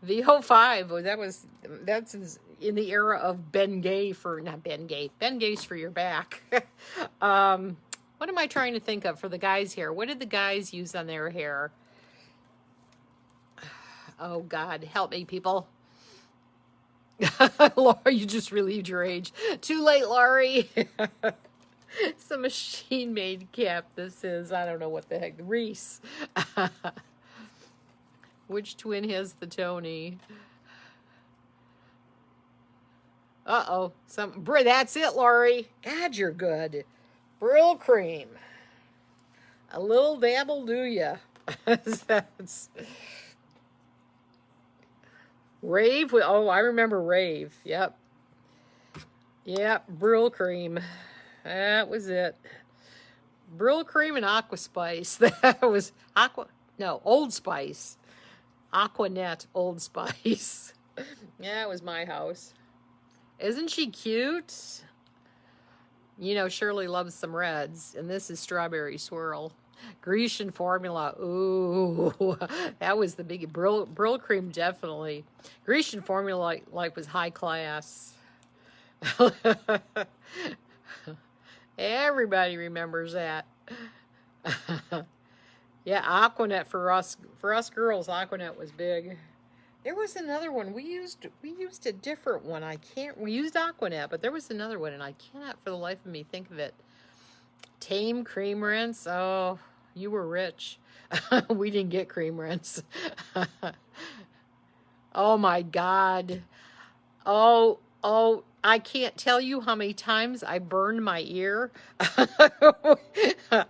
VO5. That's in the era of Ben Gay not Ben Gay. Ben Gay's for your back. What am I trying to think of for the guys here? What did the guys use on their hair? Oh, God. Help me, people. Laura, you just relieved your age. Too late, Laurie. It's a machine-made cap. This is, I don't know what the heck. Reese. Which twin has the Tony? Uh-oh. That's it, Laurie. God, you're good. Brill cream. A little dabble do ya. That's... Rave. Oh, I remember Rave. Yep. Yep. Brill cream. That was it. Brill cream and Aqua Spice. That was Old Spice. Aquanet Old Spice. Yeah, it was my house. Isn't she cute? You know, Shirley loves some reds, and this is Strawberry Swirl. Grecian Formula. Ooh, that was the big Brill cream, definitely. Grecian Formula like was high class. Everybody remembers that. Yeah, Aquanet for us girls. Aquanet was big. There was another one we used a different one. We used Aquanet, but there was another one, and I cannot for the life of me think of it. Tame cream rinse. Oh, you were rich. We didn't get cream rinse. Oh my God. Oh, I can't tell you how many times I burned my ear.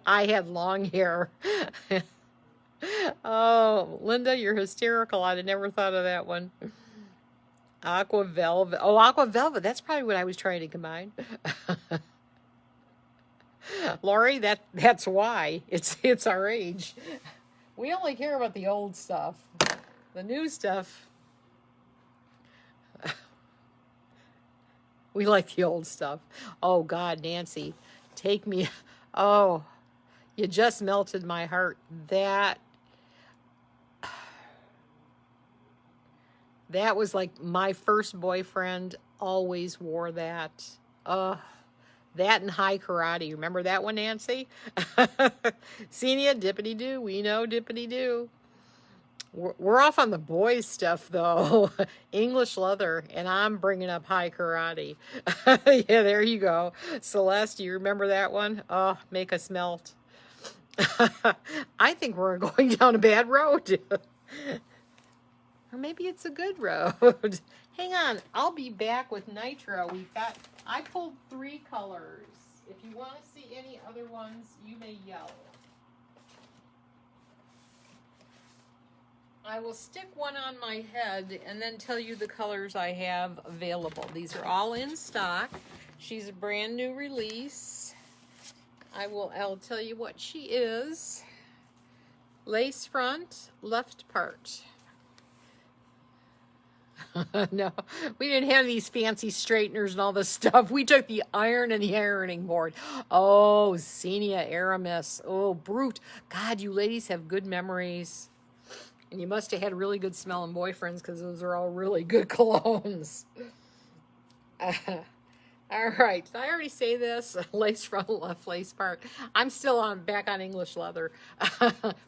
I had long hair. Oh, Linda, you're hysterical. I'd have never thought of that one. Aqua Velvet. Oh, Aqua Velvet. That's probably what I was trying to combine. Lori, that's why. It's our age. We only care about the old stuff. The new stuff. We like the old stuff. Oh, God, Nancy. Take me. Oh, you just melted my heart. That was like my first boyfriend always wore that. That and high karate. Remember that one, Nancy? Senia, dippity doo. We know dippity doo. We're off on the boys stuff, though. English leather, and I'm bringing up high karate. Yeah, there you go. Celeste, you remember that one? Oh, make us melt. I think we're going down a bad road. Or maybe it's a good road. Hang on, I'll be back with Nitro. I pulled 3 colors. If you want to see any other ones, you may yell. I will stick one on my head and then tell you the colors I have available. These are all in stock. She's a brand new release. I'll tell you what she is. Lace front, left part. No, we didn't have these fancy straighteners and all this stuff. We took the iron and the ironing board. Oh, Xenia Aramis. Oh, brute. God, you ladies have good memories. And you must have had really good smelling boyfriends because those are all really good colognes. All right, did I already say this? Lace front, left lace part. I'm still back on English leather.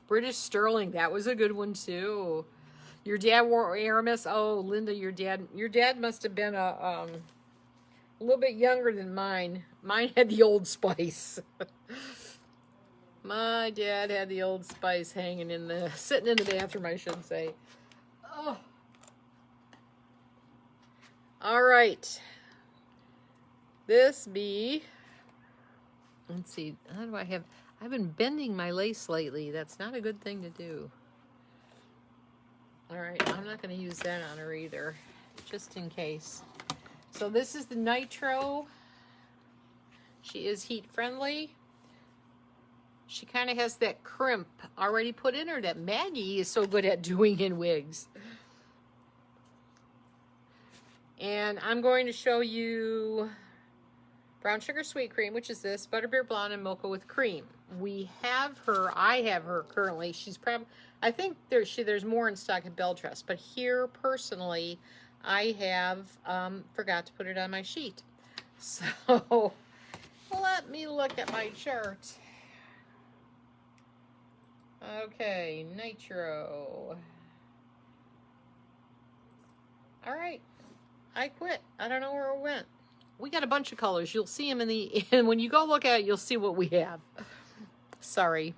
British sterling, that was a good one too. Your dad wore Aramis. Oh, Linda, your dad must have been a little bit younger than mine. Mine had the Old Spice. My dad had the Old Spice sitting in the bathroom, I should say. Oh. All right. Let's see, how do I've been bending my lace lately. That's not a good thing to do. All right, I'm not going to use that on her either, just in case. So this is the Nitro. She is heat friendly. She kind of has that crimp already put in her that Maggie is so good at doing in wigs. And I'm going to show you brown sugar sweet cream, which is this, Butterbeer Blonde and Mocha with cream. I have her currently. She's probably, I think there's more in stock at Belle Tress, but here personally, I have forgot to put it on my sheet. So let me look at my chart. Okay, Nitro. All right, I quit. I don't know where it went. We got a bunch of colors. You'll see them and when you go look at it, you'll see what we have. Sorry.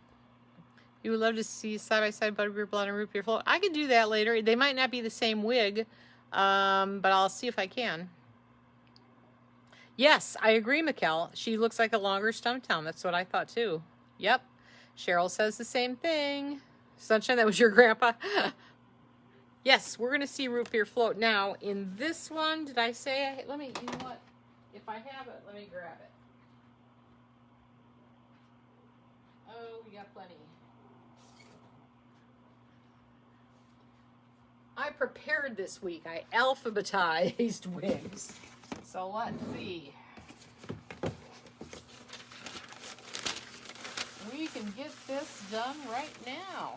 You would love to see side-by-side Butterbeer Blonde and Root Beer Float. I could do that later. They might not be the same wig, but I'll see if I can. Yes, I agree, Mikkel. She looks like a longer stump town. That's what I thought, too. Yep. Cheryl says the same thing. Sunshine, that was your grandpa. Yes, we're going to see Root Beer Float. Now, in this one, did I say... you know what? If I have it, let me grab it. Oh, we got plenty. I prepared this week. I alphabetized wigs. So let's see. We can get this done right now.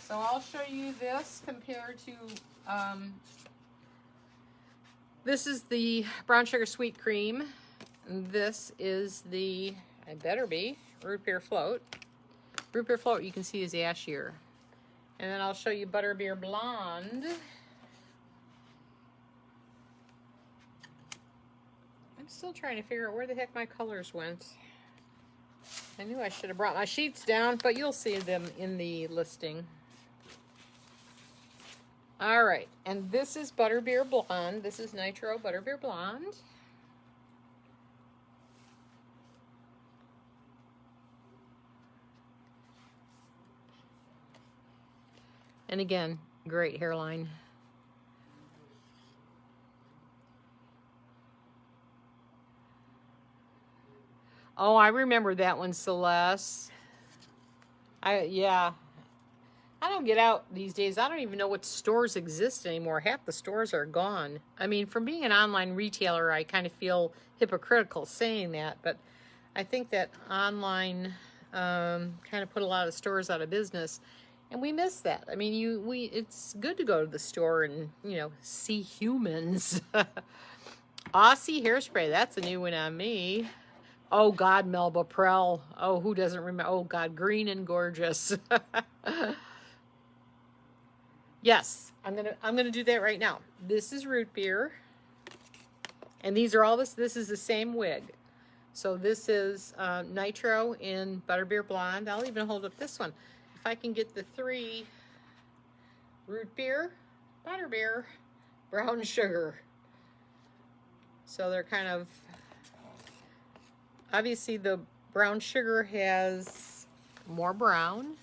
So I'll show you this compared to, this is the brown sugar sweet cream. And this is the, I better be, Root Beer Float. Root Beer Float you can see is ashier. And then I'll show you Butterbeer Blonde. I'm still trying to figure out where the heck my colors went. I knew I should have brought my sheets down, but you'll see them in the listing. All right, and this is Butterbeer Blonde. This is Nitro Butterbeer Blonde. And again, great hairline. Oh, I remember that one, Celeste. Yeah. I don't get out these days. I don't even know what stores exist anymore. Half the stores are gone. I mean, from being an online retailer, I kind of feel hypocritical saying that, but I think that online kind of put a lot of stores out of business, and we miss that. I mean, it's good to go to the store and, you know, see humans. Aussie hairspray, that's a new one on me. Oh God, Melba Prell. Oh, who doesn't remember? Oh God, green and gorgeous. Yes, I'm gonna do that right now. This is root beer, and these are all this. This is the same wig. So this is Nitro in Butterbeer Blonde. I'll even hold up this one. If I can get the 3 root beer, butterbeer, brown sugar. So they're kind of, obviously the brown sugar has more brown.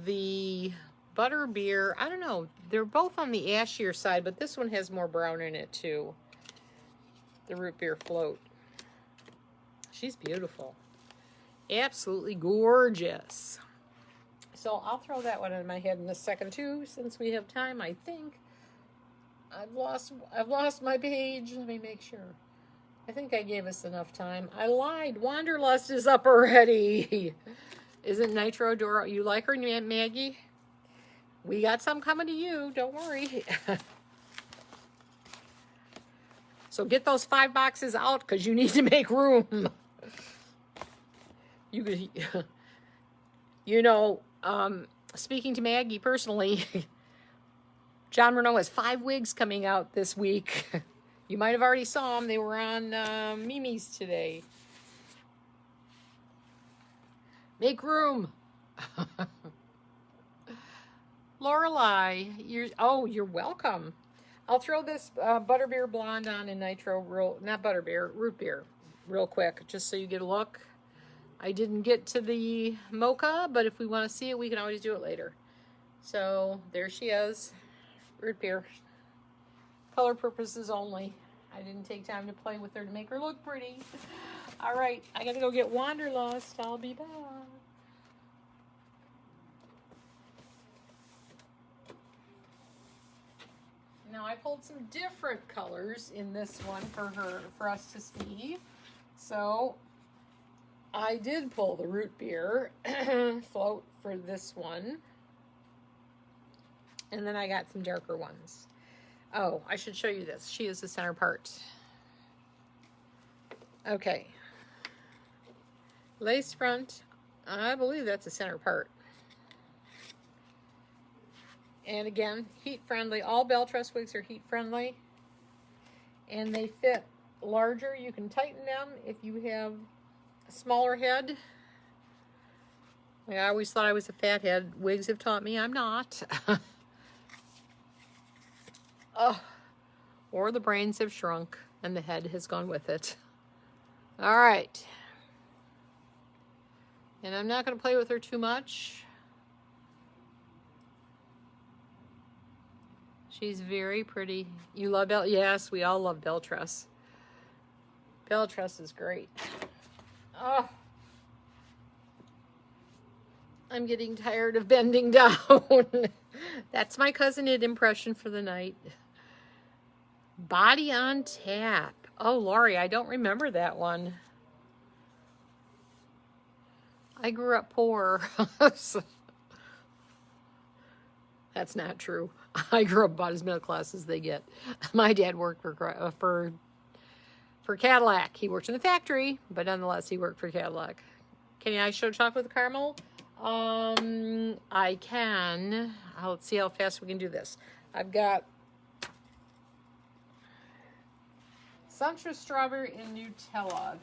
The butterbeer, I don't know, they're both on the ashier side, but this one has more brown in it too. The root beer float. She's beautiful. Absolutely gorgeous. So I'll throw that one in my head in a second too, since we have time, I think. I've lost my page. Let me make sure. I think I gave us enough time. I lied. Wanderlust is up already. Isn't Nitro Dora? You like her, Maggie? We got some coming to you. Don't worry. So get those 5 boxes out because you need to make room. You know, speaking to Maggie personally, Jon Renau has 5 wigs coming out this week. You might have already saw them. They were on Mimi's today. Make room. Lorelei, you're welcome. I'll throw this Butterbeer Blonde on in Nitro, not Butterbeer, root beer, real quick, just so you get a look. I didn't get to the Mocha, but if we want to see it, we can always do it later. So there she is, root beer. Color purposes only. I didn't take time to play with her to make her look pretty. All right, I gotta go get Wanderlust. I'll be back. Now I pulled some different colors in this one for us to see. So I did pull the root beer float for this one. And then I got some darker ones. Oh, I should show you this. She is the center part. Okay. Lace front. I believe that's the center part. And again, heat friendly. All Belle Tress wigs are heat friendly. And they fit larger. You can tighten them if you have a smaller head. I always thought I was a fat head. Wigs have taught me I'm not. Oh, or the brains have shrunk and the head has gone with it. All right. And I'm not going to play with her too much. She's very pretty. You love Belle? Yes, we all love Belle Tress. Belle Tress is great. Oh, I'm getting tired of bending down. That's my cousin Id impression for the night. Body on Tap. Oh, Lori, I don't remember that one. I grew up poor. That's not true. I grew up about as middle class as they get. My dad worked for Cadillac. He worked in the factory, but nonetheless, he worked for Cadillac. Can I show chocolate with caramel? I can. Let's see how fast we can do this. I've got Sumptuous Strawberry and Nutella.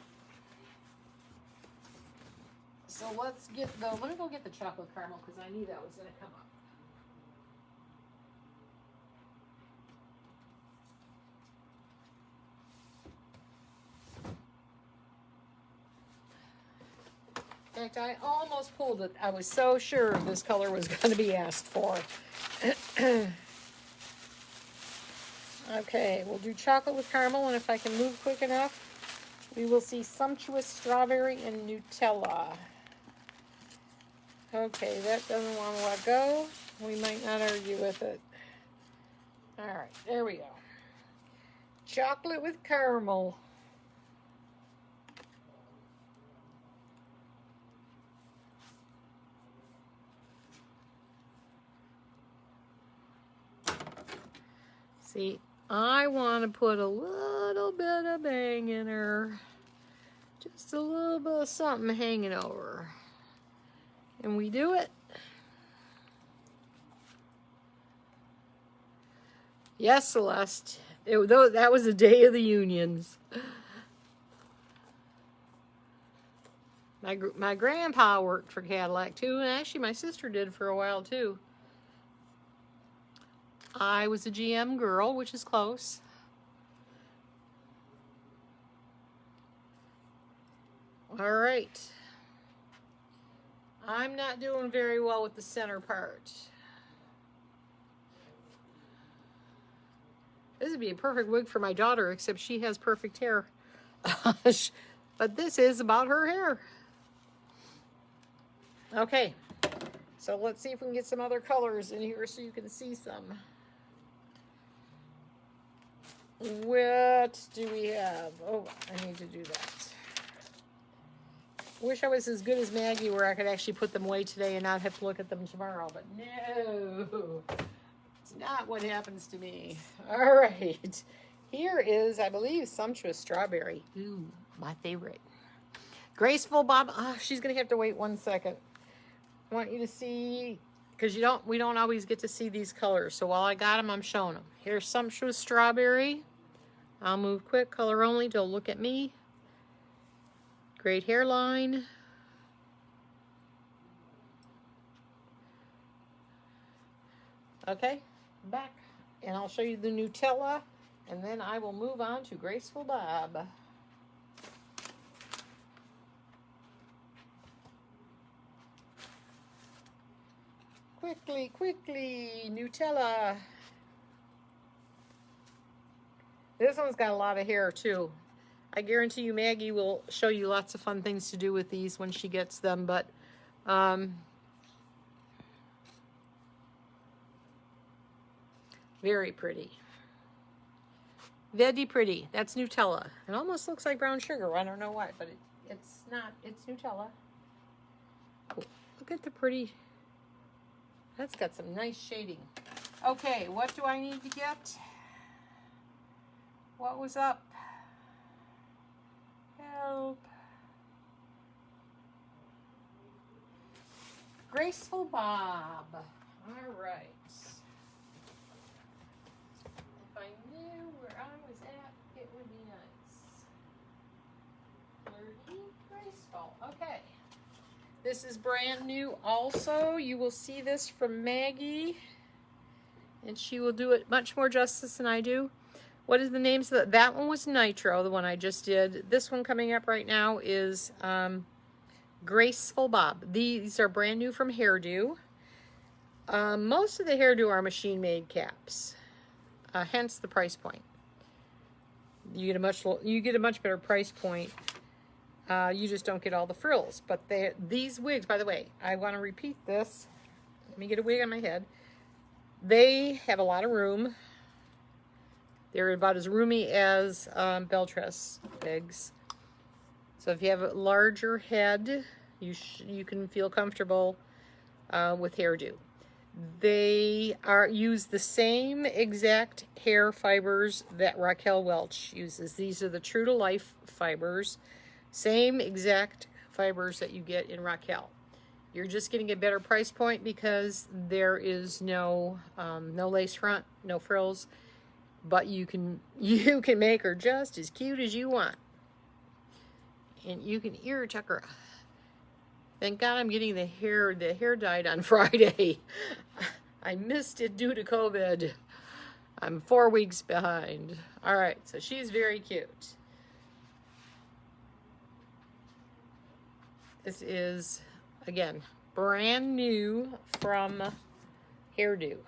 So let me go get the chocolate caramel because I knew that was going to come up. In fact, I almost pulled it. I was so sure this color was going to be asked for. Okay, we'll do chocolate with caramel, and if I can move quick enough, we will see Sumptuous Strawberry and Nutella. Okay, that doesn't want to let go. We might not argue with it. All right, there we go. Chocolate with caramel. See, I want to put a little bit of bang in her. Just a little bit of something hanging over. And we do it. Yes, Celeste. That was the day of the unions. My grandpa worked for Cadillac too, and actually my sister did for a while too. I was a GM girl, which is close. All right. I'm not doing very well with the center part. This would be a perfect wig for my daughter, except she has perfect hair. But this is about her hair. Okay, so let's see if we can get some other colors in here so you can see some. What do we have? Oh, I need to do that. Wish I was as good as Maggie where I could actually put them away today and not have to look at them tomorrow, but no. It's not what happens to me. All right. Here is, I believe, Sumptuous Strawberry. Ooh, my favorite. Graceful Bob. Oh, she's going to have to wait 1 second. I want you to see, because we don't always get to see these colors. So while I got them, I'm showing them. Here's Sumptuous Strawberry. I'll move quick, color only. Don't look at me. Great hairline. Okay, back. And I'll show you the Nutella, and then I will move on to Graceful Bob. Quickly, quickly, Nutella. This one's got a lot of hair too. I guarantee you Maggie will show you lots of fun things to do with these when she gets them, but very pretty. Very pretty. That's Nutella. It almost looks like brown sugar. I don't know why, but it's not. It's Nutella. Oh, look at the pretty. That's got some nice shading. Okay, what do I need to get? What was up? Help. Graceful Bob. All right. If I knew where I was at, it would be nice. Flirty, graceful. Okay. This is brand new also. You will see this from Maggie, and she will do it much more justice than I do. What is the names of that one was Nitro, the one I just did. This one coming up right now is Graceful Bob. These are brand new from Hairdo. Most of the Hairdo are machine-made caps, hence the price point. You get a much better price point. You just don't get all the frills. But these wigs, by the way, I want to repeat this. Let me get a wig on my head. They have a lot of room. They're about as roomy as Beltress wigs. So if you have a larger head, you can feel comfortable with Hairdo. They use the same exact hair fibers that Raquel Welch uses. These are the True to Life fibers. Same exact fibers that you get in Raquel. You're just getting a better price point because there is no lace front, no frills. But you can make her just as cute as you want. And you can ear tuck her. Thank God I'm getting the hair dyed on Friday. I missed it due to COVID. I'm 4 weeks behind. All right, so she's very cute. This is, again, brand new from Hairdo.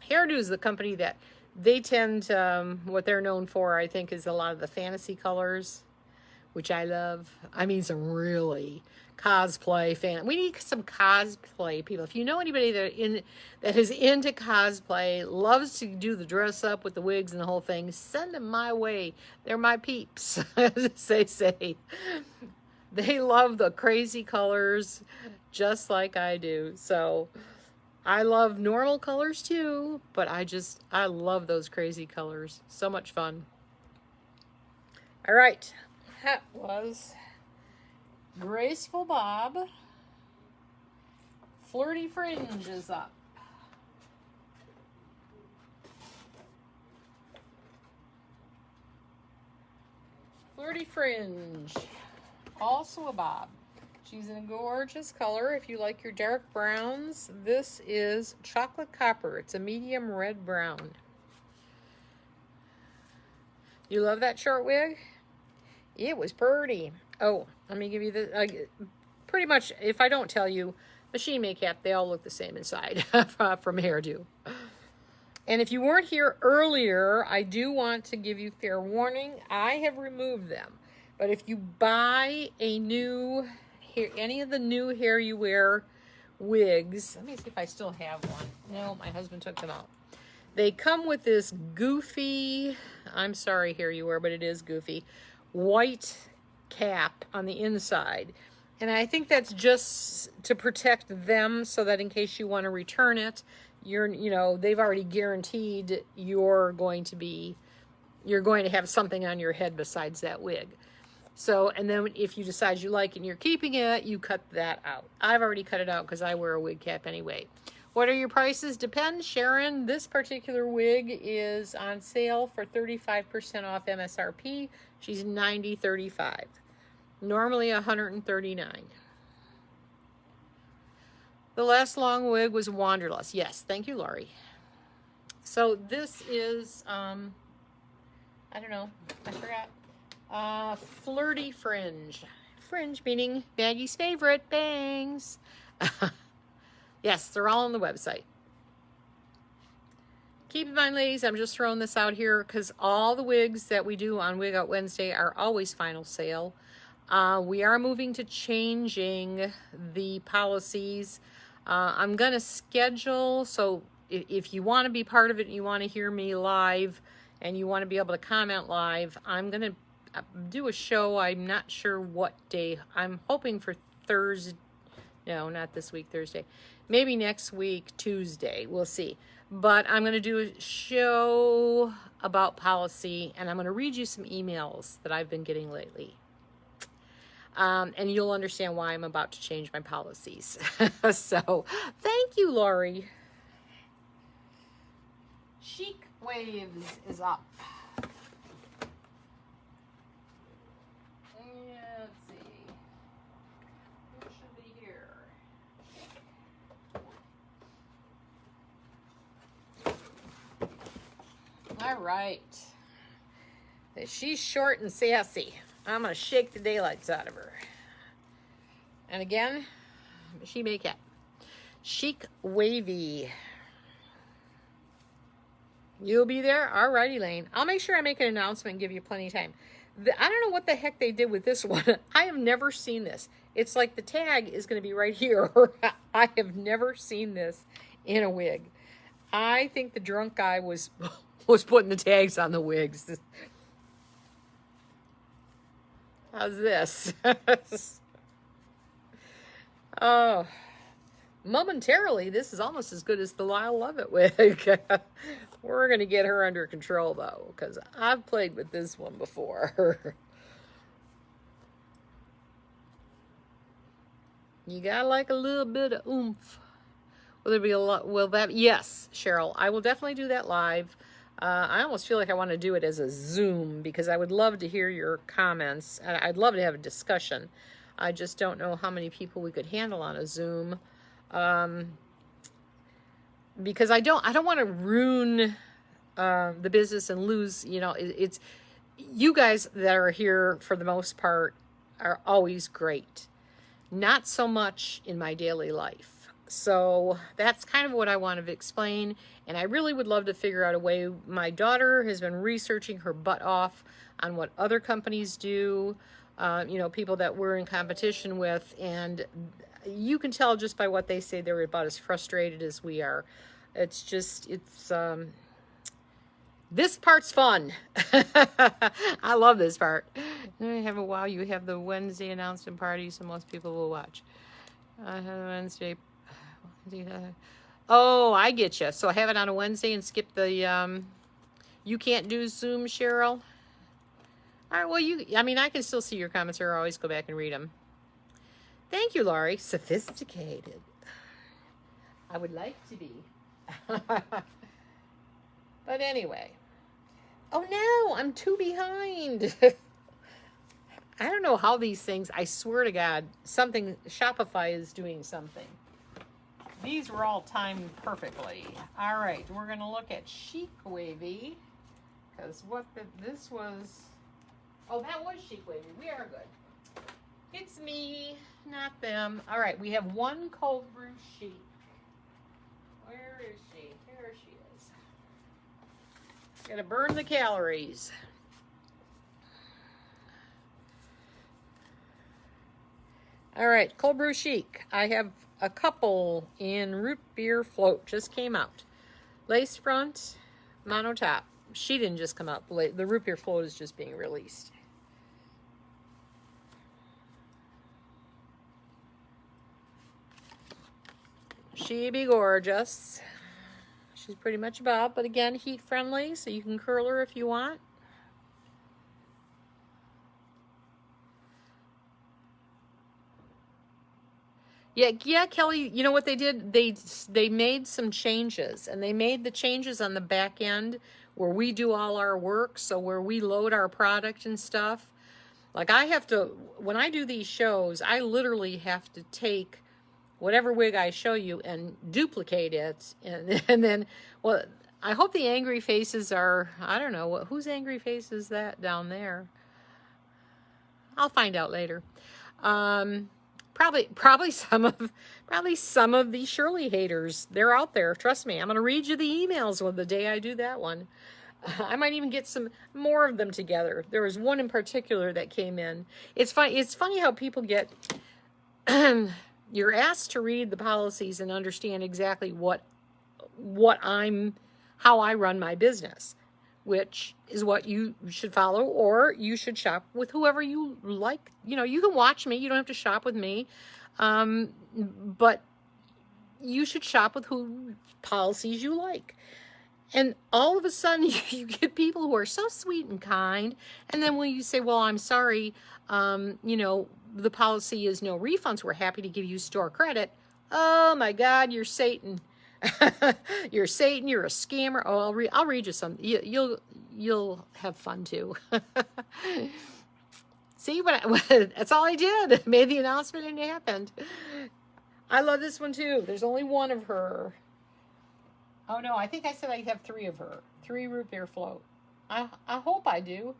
Hairdo is the company that they tend to, what they're known for, I think, is a lot of the fantasy colors, which I love. I mean, some really cosplay fan. We need some cosplay people. If you know anybody that is into cosplay, loves to do the dress up with the wigs and the whole thing, send them my way. They're my peeps, as they say. They love the crazy colors just like I do. So I love normal colors too, but I love those crazy colors. So much fun. All right, that was Graceful Bob. Flirty Fringe is up. Flirty Fringe, also a bob. She's in a gorgeous color. If you like your dark browns, this is chocolate copper. It's a medium red brown. You love that short wig? It was pretty. Oh, let me give you the... pretty much, if I don't tell you, machine makeup, they all look the same inside from hairdo. And if you weren't here earlier, I do want to give you fair warning. I have removed them. But if you buy a new... any of the new Hair You Wear wigs, let me see if I still have one. No, my husband took them out. They come with this goofy, I'm sorry Hair You Wear, but it is goofy, white cap on the inside. And I think that's just to protect them so that in case you want to return it, they've already guaranteed you're going to have something on your head besides that wig. So, and then if you decide you like it and you're keeping it, you cut that out. I've already cut it out because I wear a wig cap anyway. What are your prices? Depends, Sharon. This particular wig is on sale for 35% off MSRP. She's $90.35. Normally $139. The last long wig was Wanderlust. Yes, thank you, Laurie. So this is, I don't know, I forgot. Flirty fringe. Fringe meaning Maggie's favorite bangs. Yes, they're all on the website. Keep in mind, ladies, I'm just throwing this out here because all the wigs that we do on Wig Out Wednesday are always final sale. We are moving to changing the policies. I'm going to schedule, so if you want to be part of it and you want to hear me live and you want to be able to comment live, I'm going to do a show. I'm not sure what day. I'm hoping for Thursday. No, not this week, Thursday. Maybe next week, Tuesday. We'll see. But I'm going to do a show about policy, and I'm going to read you some emails that I've been getting lately. And you'll understand why I'm about to change my policies. So, thank you, Laurie. Chic Waves is up. Let's see. Who should be here? All right. She's short and sassy. I'm going to shake the daylights out of her. And again, she make it. Chic Wavy. You'll be there? All right, Elaine. I'll make sure I make an announcement and give you plenty of time. I don't know what the heck they did with this one. I have never seen this. It's like the tag is going to be right here. I have never seen this in a wig. I think the drunk guy was putting the tags on the wigs. How's this? Oh, momentarily, this is almost as good as the Lyle Lovett wig. We're going to get her under control, though, because I've played with this one before. You got like a little bit of oomph. Will there be a lot? Will that? Yes, Cheryl. I will definitely do that live. I almost feel like I want to do it as a Zoom because I would love to hear your comments. I'd love to have a discussion. I just don't know how many people we could handle on a Zoom. Because I don't want to ruin the business and lose, it's you guys that are here for the most part are always great. Not so much in my daily life. So that's kind of what I want to explain. And I really would love to figure out a way. My daughter has been researching her butt off on what other companies do, people that we're in competition with. And you can tell just by what they say they're about as frustrated as we are. It's this part's fun. I love this part. You have the Wednesday announcement party, so most people will watch. I have a Wednesday. Oh, I get you. So have it on a Wednesday and skip the, you can't do Zoom, Cheryl? All right, well, I can still see your comments or always go back and read them. Thank you, Laurie. Sophisticated. I would like to be. But anyway. Oh, no, I'm too behind. I don't know how these things, I swear to God, something, Shopify is doing something. These were all timed perfectly. All right, we're going to look at Chic Wavy. Because this was, oh, that was Chic Wavy. We are good. It's me, not them. All right, we have one cold brew Chic. Where is she? There she is. Gotta burn the calories. All right, cold brew Chic. I have a couple in root beer float, just came out. Lace front, mono top. She didn't just come out. The root beer float is just being released. She be gorgeous. She's pretty much a bob, but again, heat friendly, so you can curl her if you want. Yeah, Kelly, you know what they did? They made some changes, and they made the changes on the back end where we do all our work, so where we load our product and stuff. Like I have to, when I do these shows, I literally have to take whatever wig I show you and duplicate it, and then, well, I hope the angry faces are, I don't know, whose angry face is that down there? I'll find out later. Probably some of the Shirley haters. They're out there. Trust me. I'm going to read you the emails on the day I do that one. I might even get some more of them together. There was one in particular that came in. It's funny how people get, you're asked to read the policies and understand exactly how I run my business, which is what you should follow, or you should shop with whoever you like. You know, you can watch me. You don't have to shop with me. But you should shop with who policies you like. And all of a sudden, you get people who are so sweet and kind. And then when you say, well, I'm sorry, you know, the policy is no refunds. We're happy to give you store credit. Oh, my God, you're Satan. You're Satan. You're a scammer. Oh, I'll read you some. You'll have fun, too. See, that's all I did. I made the announcement and it happened. I love this one, too. There's only one of her. Oh, no, I think I said I have 3 of her. 3 root beer float. I hope I do.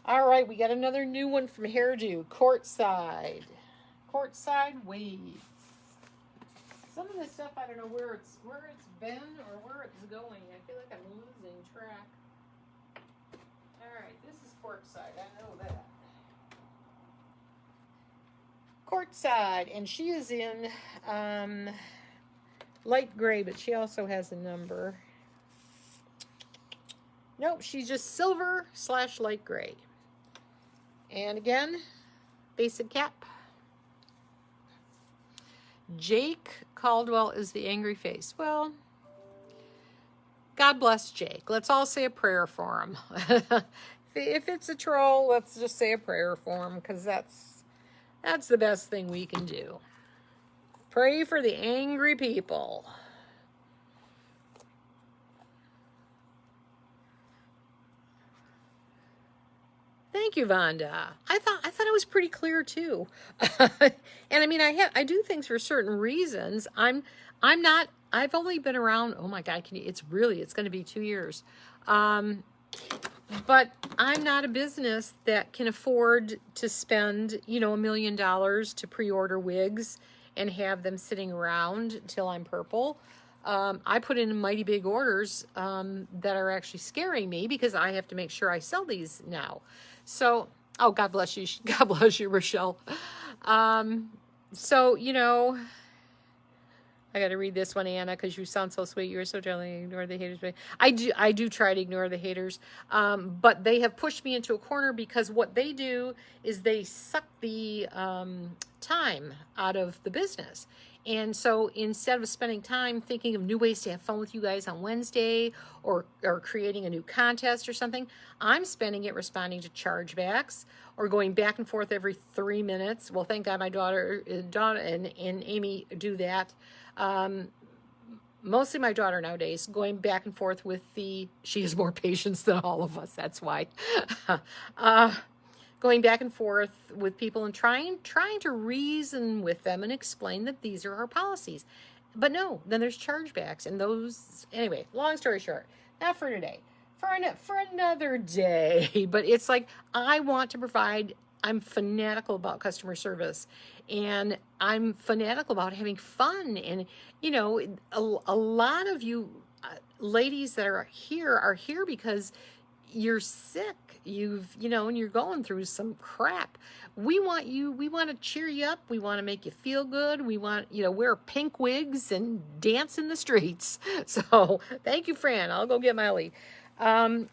All right, we got another new one from Hairdo. Courtside. Courtside Waves. Some of this stuff, I don't know where it's been or where it's going. I feel like I'm losing track. All right, this is Courtside. I know that. Courtside, and she is in light gray, but she also has a number. Nope, she's just silver / light gray. And again, basic cap. Jake Caldwell is the angry face. Well, God bless Jake. Let's all say a prayer for him. If it's a troll, let's just say a prayer for him, because that's the best thing we can do. Pray for the angry people. Thank you, Vonda. I thought it was pretty clear too. And I mean, I do things for certain reasons. I've only been around, oh my God, it's going to be 2 years. But I'm not a business that can afford to spend, $1 million to pre-order wigs and have them sitting around till I'm purple. I put in mighty big orders that are actually scaring me because I have to make sure I sell these now. So, oh, God bless you. God bless you, Rochelle. So, I got to read this one, Anna, because you sound so sweet. You're so jelly. Ignore the haters. I do try to ignore the haters. But they have pushed me into a corner because what they do is they suck the time out of the business. And so instead of spending time thinking of new ways to have fun with you guys on Wednesday or creating a new contest or something, I'm spending it responding to chargebacks or going back and forth every 3 minutes. Well, thank God my daughter and Amy do that. Mostly my daughter nowadays, going back and forth with she has more patience than all of us. That's why. going back and forth with people and trying to reason with them and explain that these are our policies. But no, then there's chargebacks and those. Anyway, long story short, not for today, for another day. But it's like, I want to provide. I'm fanatical about customer service, and I'm fanatical about having fun. And you know, a lot of you ladies that are here because you're sick, you know, and you're going through some crap. We want to cheer you up. We want to make you feel good. We want, you know, wear pink wigs and dance in the streets. So thank you, Fran. I'll go get Miley. And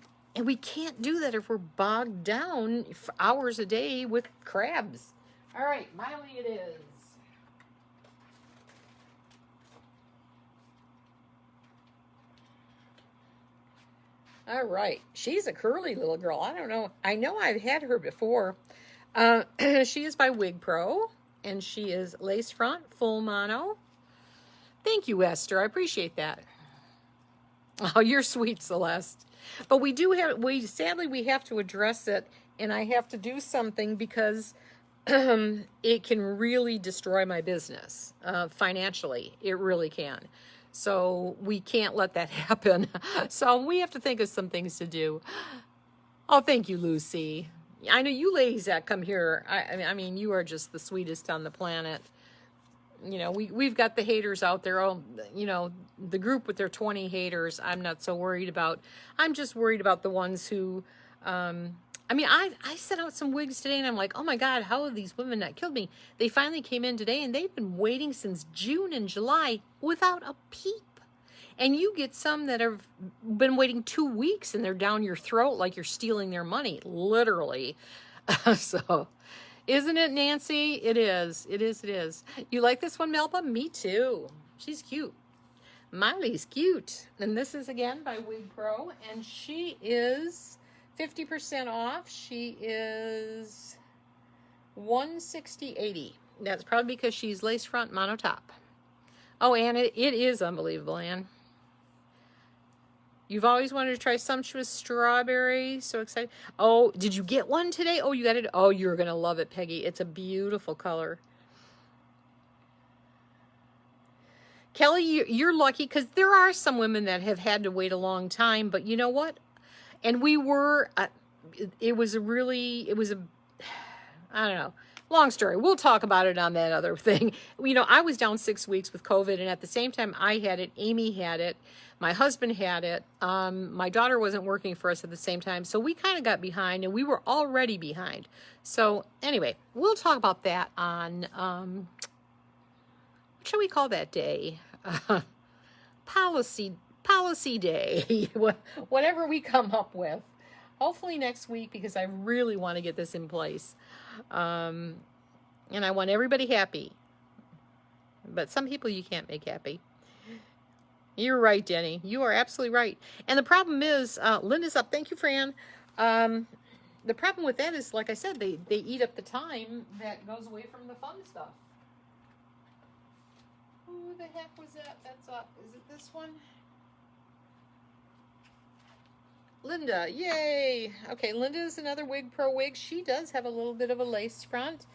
we can't do that if we're bogged down for hours a day with crabs. All right, Miley it is. All right. She's a curly little girl. I don't know. I know I've had her before. She is by Wig Pro, and she is lace front, full mono. Thank you, Esther. I appreciate that. Oh, you're sweet, Celeste. But we do have, sadly, we have to address it, and I have to do something because it can really destroy my business financially. It really can. So we can't let that happen. So we have to think of some things to do. Oh, thank you, Lucy. I know you ladies that come here. I mean, you are just the sweetest on the planet. You know, we've got the haters out there. Oh, you know, the group with their 20 haters, I'm not so worried about. I'm just worried about the ones who, I mean, I set out some wigs today, and I'm like, oh my God, how have these women not killed me? They finally came in today, and they've been waiting since June and July without a peep. And you get some that have been waiting 2 weeks, and they're down your throat like you're stealing their money, literally. So, isn't it, Nancy? It is. It is. It is. You like this one, Melba? Me too. She's cute. Miley's cute. And this is, again, by Wig Pro, and she is 50% off. She is $160.80. That's probably because she's lace front mono top. Oh, Anne, it is unbelievable, Anne. You've always wanted to try sumptuous strawberry. So excited. Oh, did you get one today? Oh, you got it. Oh, you're going to love it, Peggy. It's a beautiful color. Kelly, you're lucky because there are some women that have had to wait a long time. But you know what? And we were, I don't know. Long story. We'll talk about it on that other thing. You know, I was down 6 weeks with COVID, and at the same time I had it, Amy had it, my husband had it. My daughter wasn't working for us at the same time, so we kind of got behind, and we were already behind. So anyway, we'll talk about that on, what shall we call that day? Policy day, whatever we come up with. Hopefully next week, because I really want to get this in place. And I want everybody happy. But some people you can't make happy. You're right, Denny. You are absolutely right. And the problem is, Linda's up. Thank you, Fran. The problem with that is, like I said, they eat up the time that goes away from the fun stuff. Who the heck was that? That's up. Is it this one? Linda, yay. Okay, Linda is another Wig Pro wig. She does have a little bit of a lace front,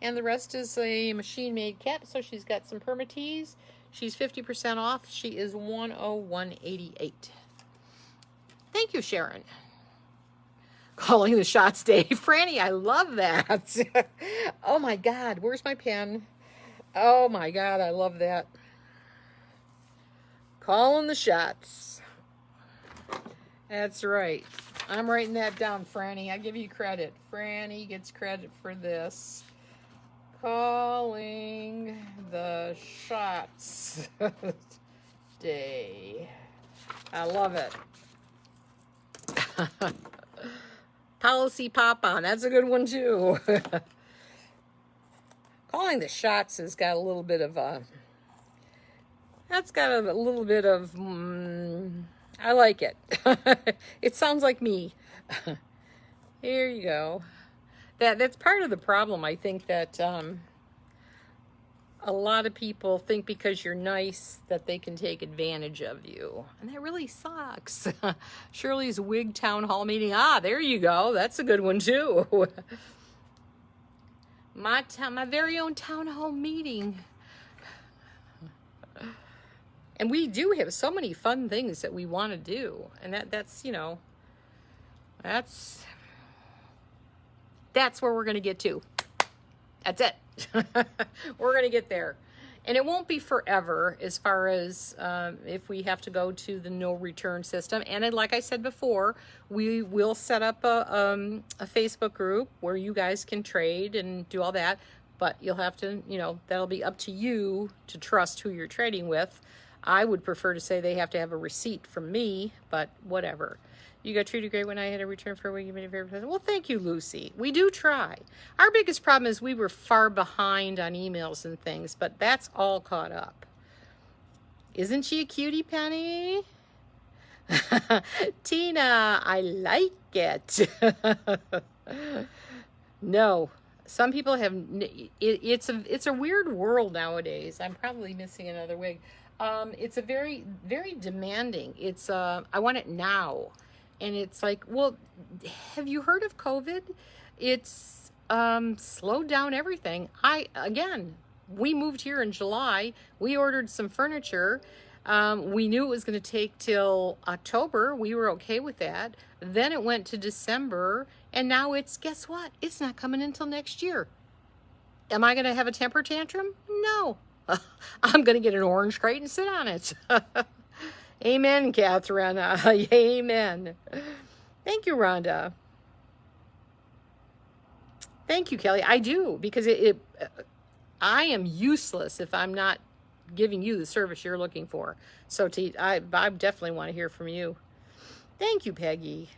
and the rest is a machine-made cap, so she's got some permatease. She's 50% off. She is $101.88. Thank you, Sharon. Calling the shots day. Franny, I love that. Oh my God, where's my pen? Oh my God, I love that. Calling the shots. That's right. I'm writing that down, Franny. I give you credit. Franny gets credit for this. Calling the shots day. I love it. Policy pop-on. That's a good one, too. Calling the shots has got a little bit of a... That's got a little bit of... I like it. It sounds like me. Here you go. That's part of the problem. I think that a lot of people think because you're nice that they can take advantage of you. And that really sucks. Shirley's Wig Town Hall meeting. Ah, there you go. That's a good one too. My very own town hall meeting. And we do have so many fun things that we want to do. And that's, you know, that's where we're going to get to. That's it. We're going to get there. And it won't be forever as far as if we have to go to the no return system. And like I said before, we will set up a Facebook group where you guys can trade and do all that. But you'll have to, you know, that'll be up to you to trust who you're trading with. I would prefer to say they have to have a receipt from me, but whatever. You got treated great when I had a return for a wig. You made a favorite present. Well, thank you, Lucy. We do try. Our biggest problem is we were far behind on emails and things, but that's all caught up. Isn't she a cutie, Penny? Tina, I like it. No, some people have. It's a weird world nowadays. I'm probably missing another wig. It's a very, very demanding. It's I want it now. And it's like, well, have you heard of COVID? It's slowed down everything. We moved here in July. We ordered some furniture. We knew it was going to take till October. We were okay with that. Then it went to December. And now it's, guess what? It's not coming until next year. Am I going to have a temper tantrum? No. I'm going to get an orange crate and sit on it. Amen, Catherine. Amen. Thank you, Rhonda. Thank you, Kelly. I do, because I am useless if I'm not giving you the service you're looking for. So I definitely want to hear from you. Thank you, Peggy.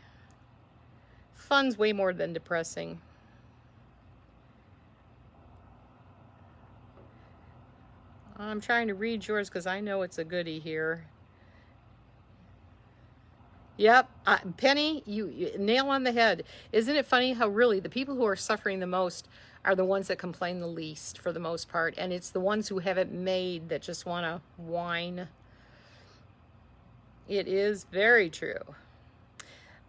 Fun's way more than depressing. I'm trying to read yours because I know it's a goodie here. Yep, Penny, you nail on the head. Isn't it funny how really the people who are suffering the most are the ones that complain the least for the most part, and it's the ones who have it made that just want to whine. It is very true.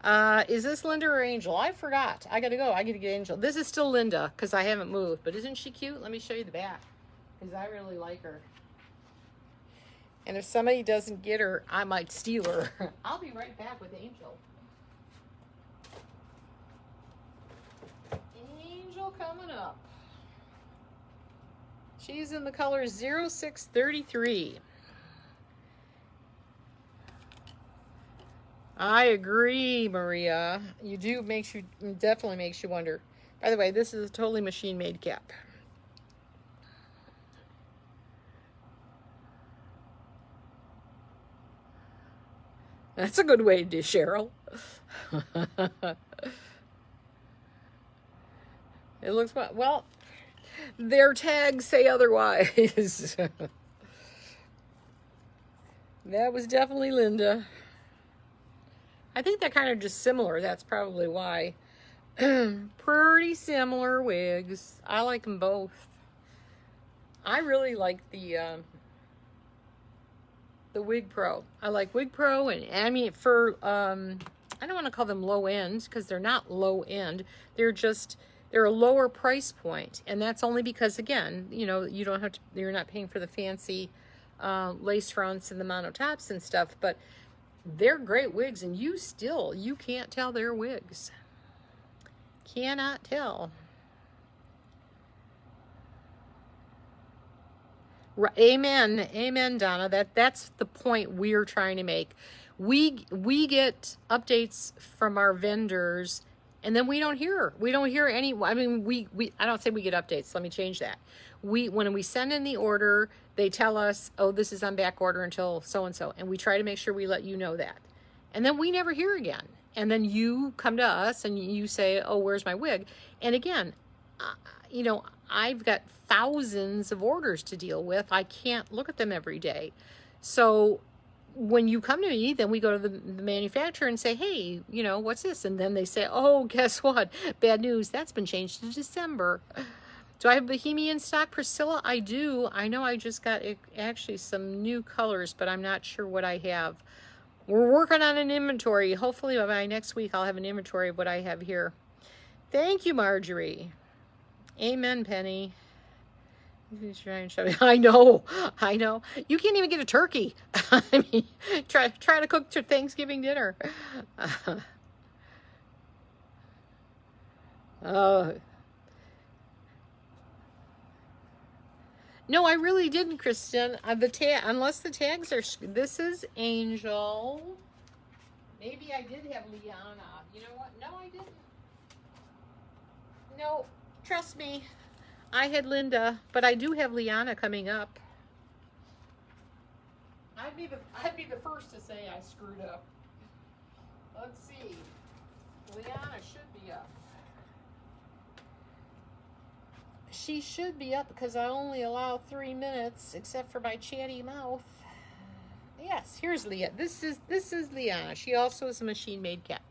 Is this Linda or Angel? I forgot. I gotta go. I gotta get Angel. This is still Linda because I haven't moved, but isn't she cute? Let me show you the back because I really like her. And if somebody doesn't get her, I might steal her. I'll be right back with Angel. Angel coming up. She's in the color 0633. I agree, Maria. You do definitely makes you wonder. By the way, this is a totally machine-made cap. That's a good way to do, Cheryl. It looks well. Their tags say otherwise. That was definitely Linda. I think they're kind of just similar. That's probably why. Pretty similar wigs. I like them both. I really like the Wig Pro. I like Wig Pro, and I mean for I don't want to call them low end because they're not low end. They're a lower price point, and that's only because, again, you know, you're not paying for the fancy lace fronts and the mono tops and stuff, but they're great wigs, and you can't tell they're wigs. Cannot tell. Amen, amen, Donna. That's the point we're trying to make. We get updates from our vendors, and then we don't hear any. I mean, I don't say we get updates. Let me change that. When we send in the order, they tell us, oh, this is on back order until so and so, and we try to make sure we let you know that. And then we never hear again. And then you come to us and you say, oh, where's my wig? And again, you know, I've got thousands of orders to deal with. I can't look at them every day. So when you come to me, then we go to the manufacturer and say, hey, you know, what's this? And then they say, oh, guess what? Bad news. That's been changed to December. Do I have Bohemian stock, Priscilla? I do. I know I just got actually some new colors, but I'm not sure what I have. We're working on an inventory. Hopefully by next week I'll have an inventory of what I have here. Thank you, Marjorie. Amen, Penny. I know. You can't even get a turkey. I mean, try to cook to Thanksgiving dinner. No, I really didn't, Kristen. Unless the tags are. This is Angel. Maybe I did have Liana. You know what? No, I didn't. No, trust me. I had Linda, but I do have Liana coming up. I'd be the first to say I screwed up. Let's see. Liana should be up. She should be up because I only allow 3 minutes, except for my chatty mouth. Yes, here's Leah. This is Liana. She also is a machine-made cat.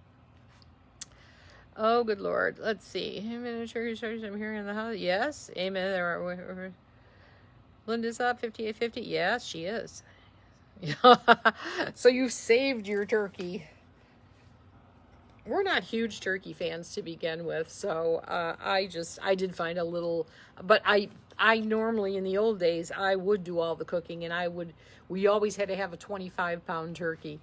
Oh, good Lord. Let's see. I'm hearing in the house. Yes. Amen. There are. Linda's up 5850. Yes, she is. So you've saved your turkey. We're not huge turkey fans to begin with, so I did find a little, but I normally in the old days I would do all the cooking, and we always had to have a 25-pound turkey.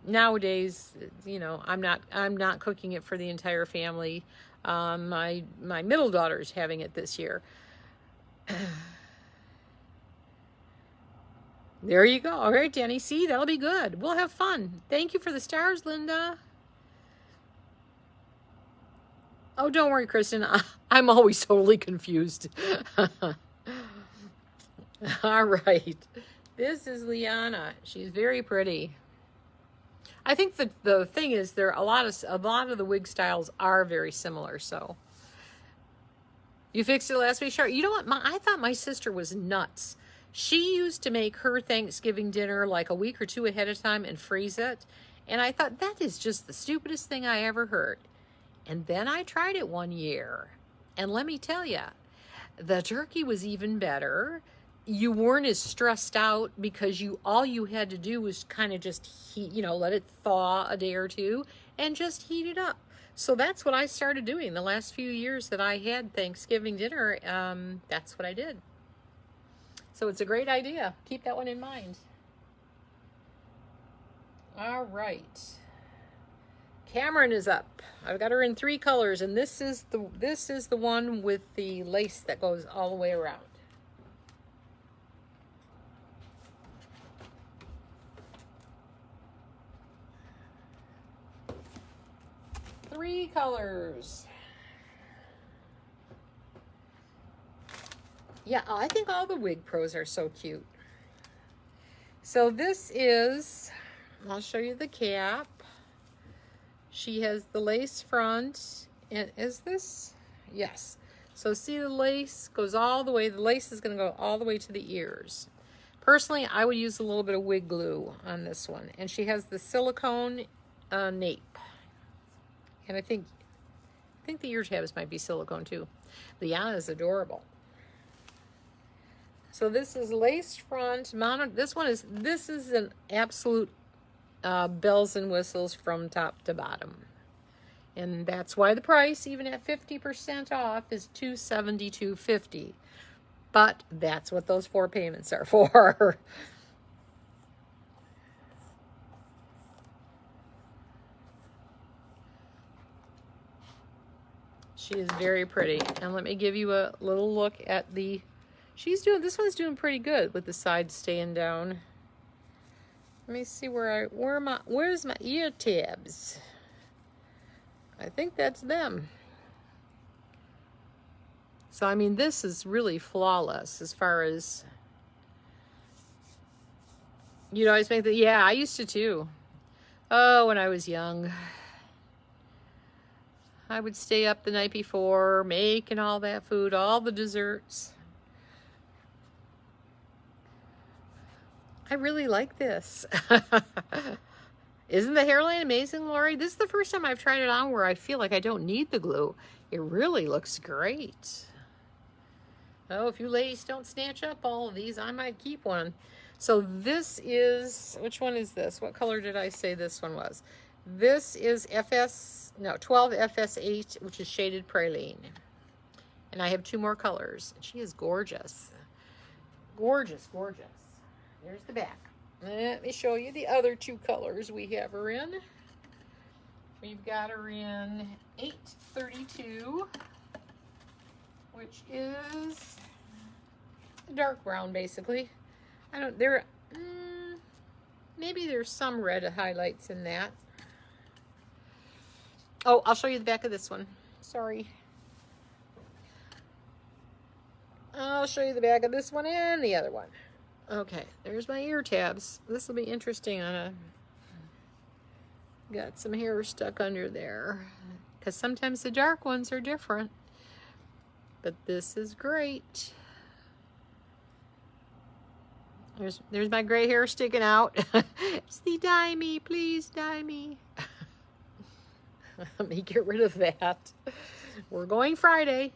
Nowadays, you know, I'm not cooking it for the entire family. My middle daughter's having it this year. There you go. All right, Danny. See, that'll be good. We'll have fun. Thank you for the stars, Linda. Oh, don't worry, Kristen. I'm always totally confused. All right. This is Liana. She's very pretty. I think the thing is, a lot of the wig styles are very similar. So you fixed it last week, Shirley. You know what? I thought my sister was nuts. She used to make her Thanksgiving dinner like a week or two ahead of time and freeze it. And I thought, that is just the stupidest thing I ever heard. And then I tried it one year. And let me tell you, the turkey was even better. You weren't as stressed out because all you had to do was kind of just heat, let it thaw a day or two and just heat it up. So that's what I started doing the last few years that I had Thanksgiving dinner. That's what I did. So it's a great idea. Keep that one in mind. All right. Cameron is up. I've got her in 3 colors, and this is the one with the lace that goes all the way around. Three colors. Yeah, I think all the wig pros are so cute. So this is, I'll show you the cap. She has the lace front, and is this? Yes. So see, the lace goes all the way, the lace is going to go all the way to the ears. Personally, I would use a little bit of wig glue on this one. And she has the silicone nape. And I think the ear tabs might be silicone too. Liana is adorable. So this is lace front mounted. This is an absolute bells and whistles from top to bottom. And that's why the price, even at 50% off, is $272.50. But that's what those 4 payments are for. She is very pretty. And let me give you a little look at this one's doing pretty good with the sides staying down. Let me see where's my ear tabs? I think that's them. So, I mean, this is really flawless as far as, you'd always make yeah, I used to too. Oh, when I was young. I would stay up the night before, making all that food, all the desserts. I really like this. Isn't the hairline amazing, Lori? This is the first time I've tried it on where I feel like I don't need the glue. It really looks great. Oh, if you ladies don't snatch up all of these, I might keep one. So this is, which one is this? What color did I say this one was? This is 12 FS8, which is shaded praline. And I have 2 more colors. She is gorgeous. Gorgeous, gorgeous. There's the back. Let me show you the other 2 colors we have her in. We've got her in 832, which is a dark brown, basically. Maybe there's some red highlights in that. Oh, I'll show you the back of this one. Sorry. I'll show you the back of this one and the other one. Okay, there's my ear tabs. This will be interesting on a... Got some hair stuck under there. Because sometimes the dark ones are different. But this is great. There's my gray hair sticking out. See, dye me, please dye me. Let me get rid of that. We're going Friday.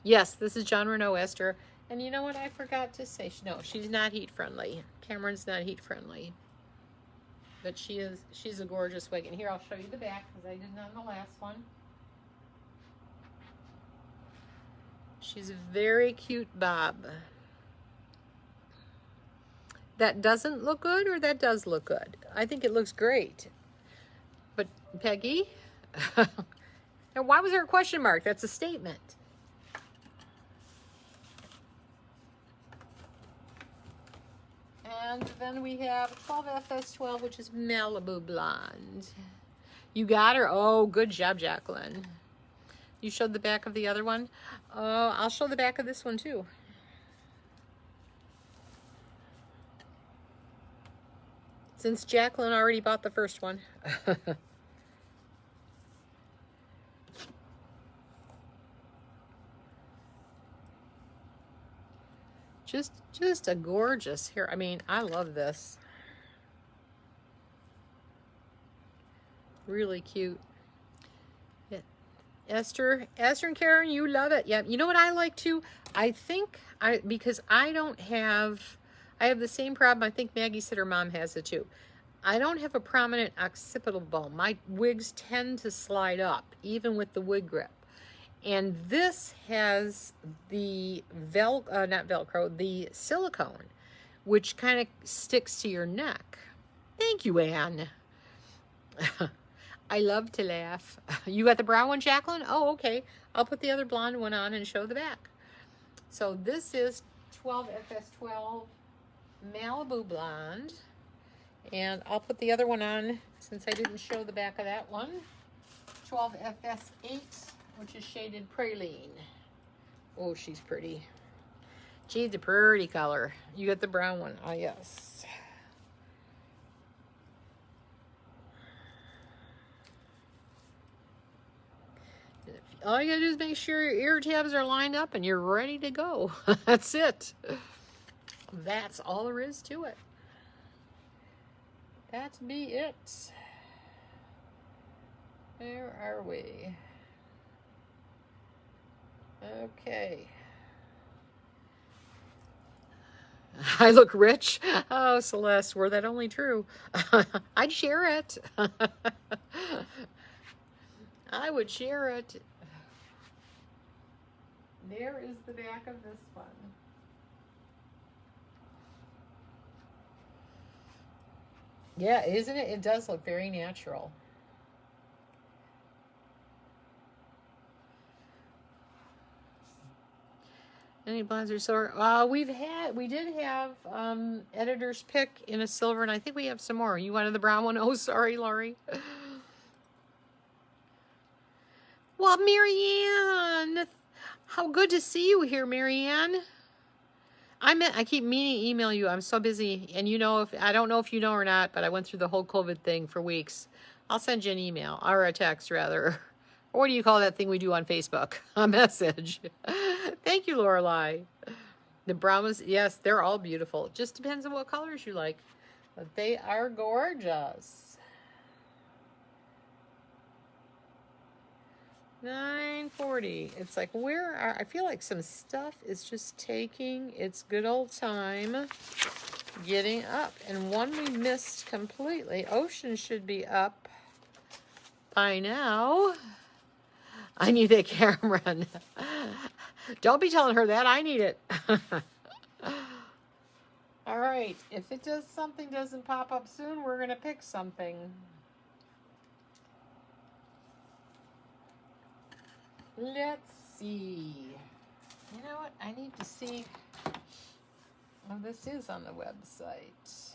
Yes, this is Jon Renau, Esther. And you know what I forgot to say? No, she's not heat friendly. Cameron's not heat friendly. But she's a gorgeous wig. And here, I'll show you the back because I didn't on the last one. She's a very cute bob. That doesn't look good or that does look good? I think it looks great. But Peggy? Now, why was there a question mark? That's a statement. And then we have 12FS12, which is Malibu Blonde. You got her? Oh, good job, Jacqueline. You showed the back of the other one? I'll show the back of this one, too. Since Jacqueline already bought the first one. Just a gorgeous hair. I mean, I love this. Really cute. Yeah. Esther and Karen, you love it. Yeah. You know what I like too? I think because I have the same problem. I think Maggie said her mom has it too. I don't have a prominent occipital bone. My wigs tend to slide up, even with the wig grip. And this has the not Velcro, the silicone, which kind of sticks to your neck. Thank you, Anne. I love to laugh. You got the brown one, Jacqueline? Oh, okay. I'll put the other blonde one on and show the back. So this is 12FS12 Malibu Blonde. And I'll put the other one on since I didn't show the back of that one. 12FS8. Which is shaded Praline. Oh, she's pretty. She's a pretty color. You got the brown one. Oh, yes. All you gotta do is make sure your ear tabs are lined up and you're ready to go. That's it. That's all there is to it. That be it. Where are we? Okay. I look rich. Oh, Celeste, were that only true? I'd share it. I would share it. There is the back of this one. Yeah, isn't it? It does look very natural. Any blondes or silver? We did have editor's pick in a silver, and I think we have some more. You wanted the brown one? Oh, sorry, Laurie. Well, Marianne, how good to see you here, Marianne. I keep meaning to email you. I'm so busy, and I don't know if you know or not, but I went through the whole COVID thing for weeks. I'll send you an email or a text rather. Or what do you call that thing we do on Facebook? A message. Thank you, Lorelei. The brown ones, yes, they're all beautiful. It just depends on what colors you like. But they are gorgeous. $9.40. It's like, I feel like some stuff is just taking its good old time getting up. And one we missed completely. Ocean should be up by now. I need that camera. Don't be telling her that. I need it. All right. If it does something doesn't pop up soon, we're going to pick something. Let's see. You know what? I need to see. Oh, this is on the website.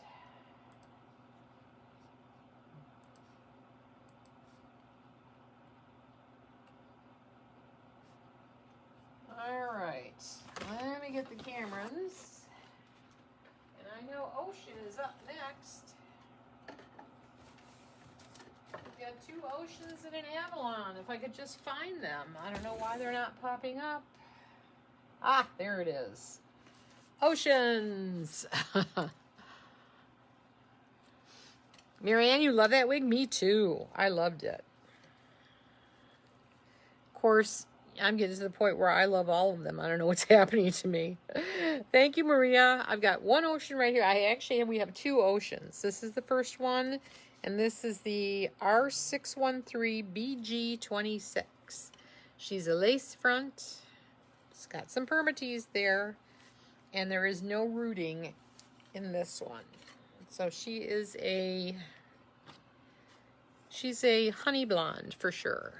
All right. Let me get the cameras. And I know Ocean is up next. We've got 2 Oceans and an Avalon. If I could just find them. I don't know why they're not popping up. Ah, there it is. Oceans. Marianne, you love that wig? Me too. I loved it. Of course, I'm getting to the point where I love all of them. I don't know what's happening to me. Thank you, Maria. I've got 1 Ocean right here. We have 2 Oceans. This is the first one, and this is the R613BG26. She's a lace front. It's got some permatease there, and there is no rooting in this one. So she's a honey blonde for sure.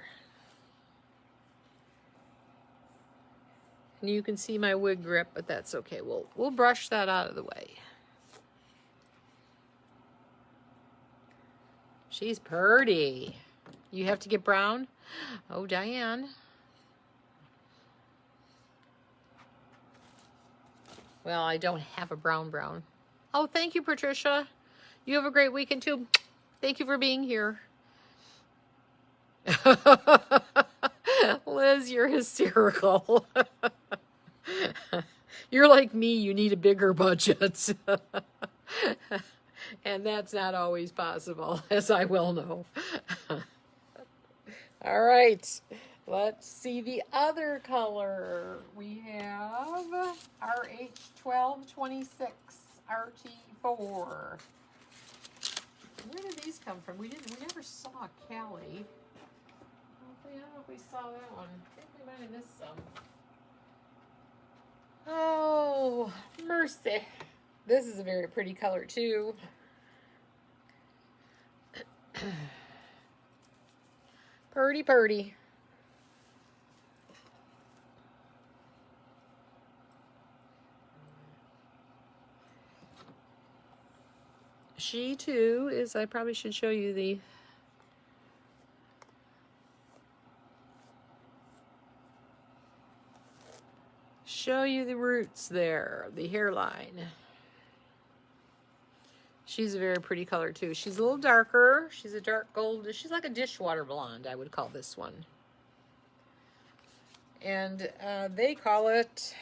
And you can see my wig grip, but that's okay. We'll brush that out of the way. She's pretty. You have to get brown? Oh, Diane. Well, I don't have a brown. Oh, thank you, Patricia. You have a great weekend, too. Thank you for being here. Liz, you're hysterical. You're like me. You need a bigger budget. And that's not always possible, as I well know. All right. Let's see the other color. We have RH1226 RT4. Where did these come from? We never saw Callie. I don't know if we saw that one. I think we might have missed some. Oh, mercy. This is a very pretty color too. Purdy. She too is, I probably should show you the roots there, the hairline. She's a very pretty color too. She's a little darker. She's a dark gold. She's like a dishwater blonde, I would call this one. And they call it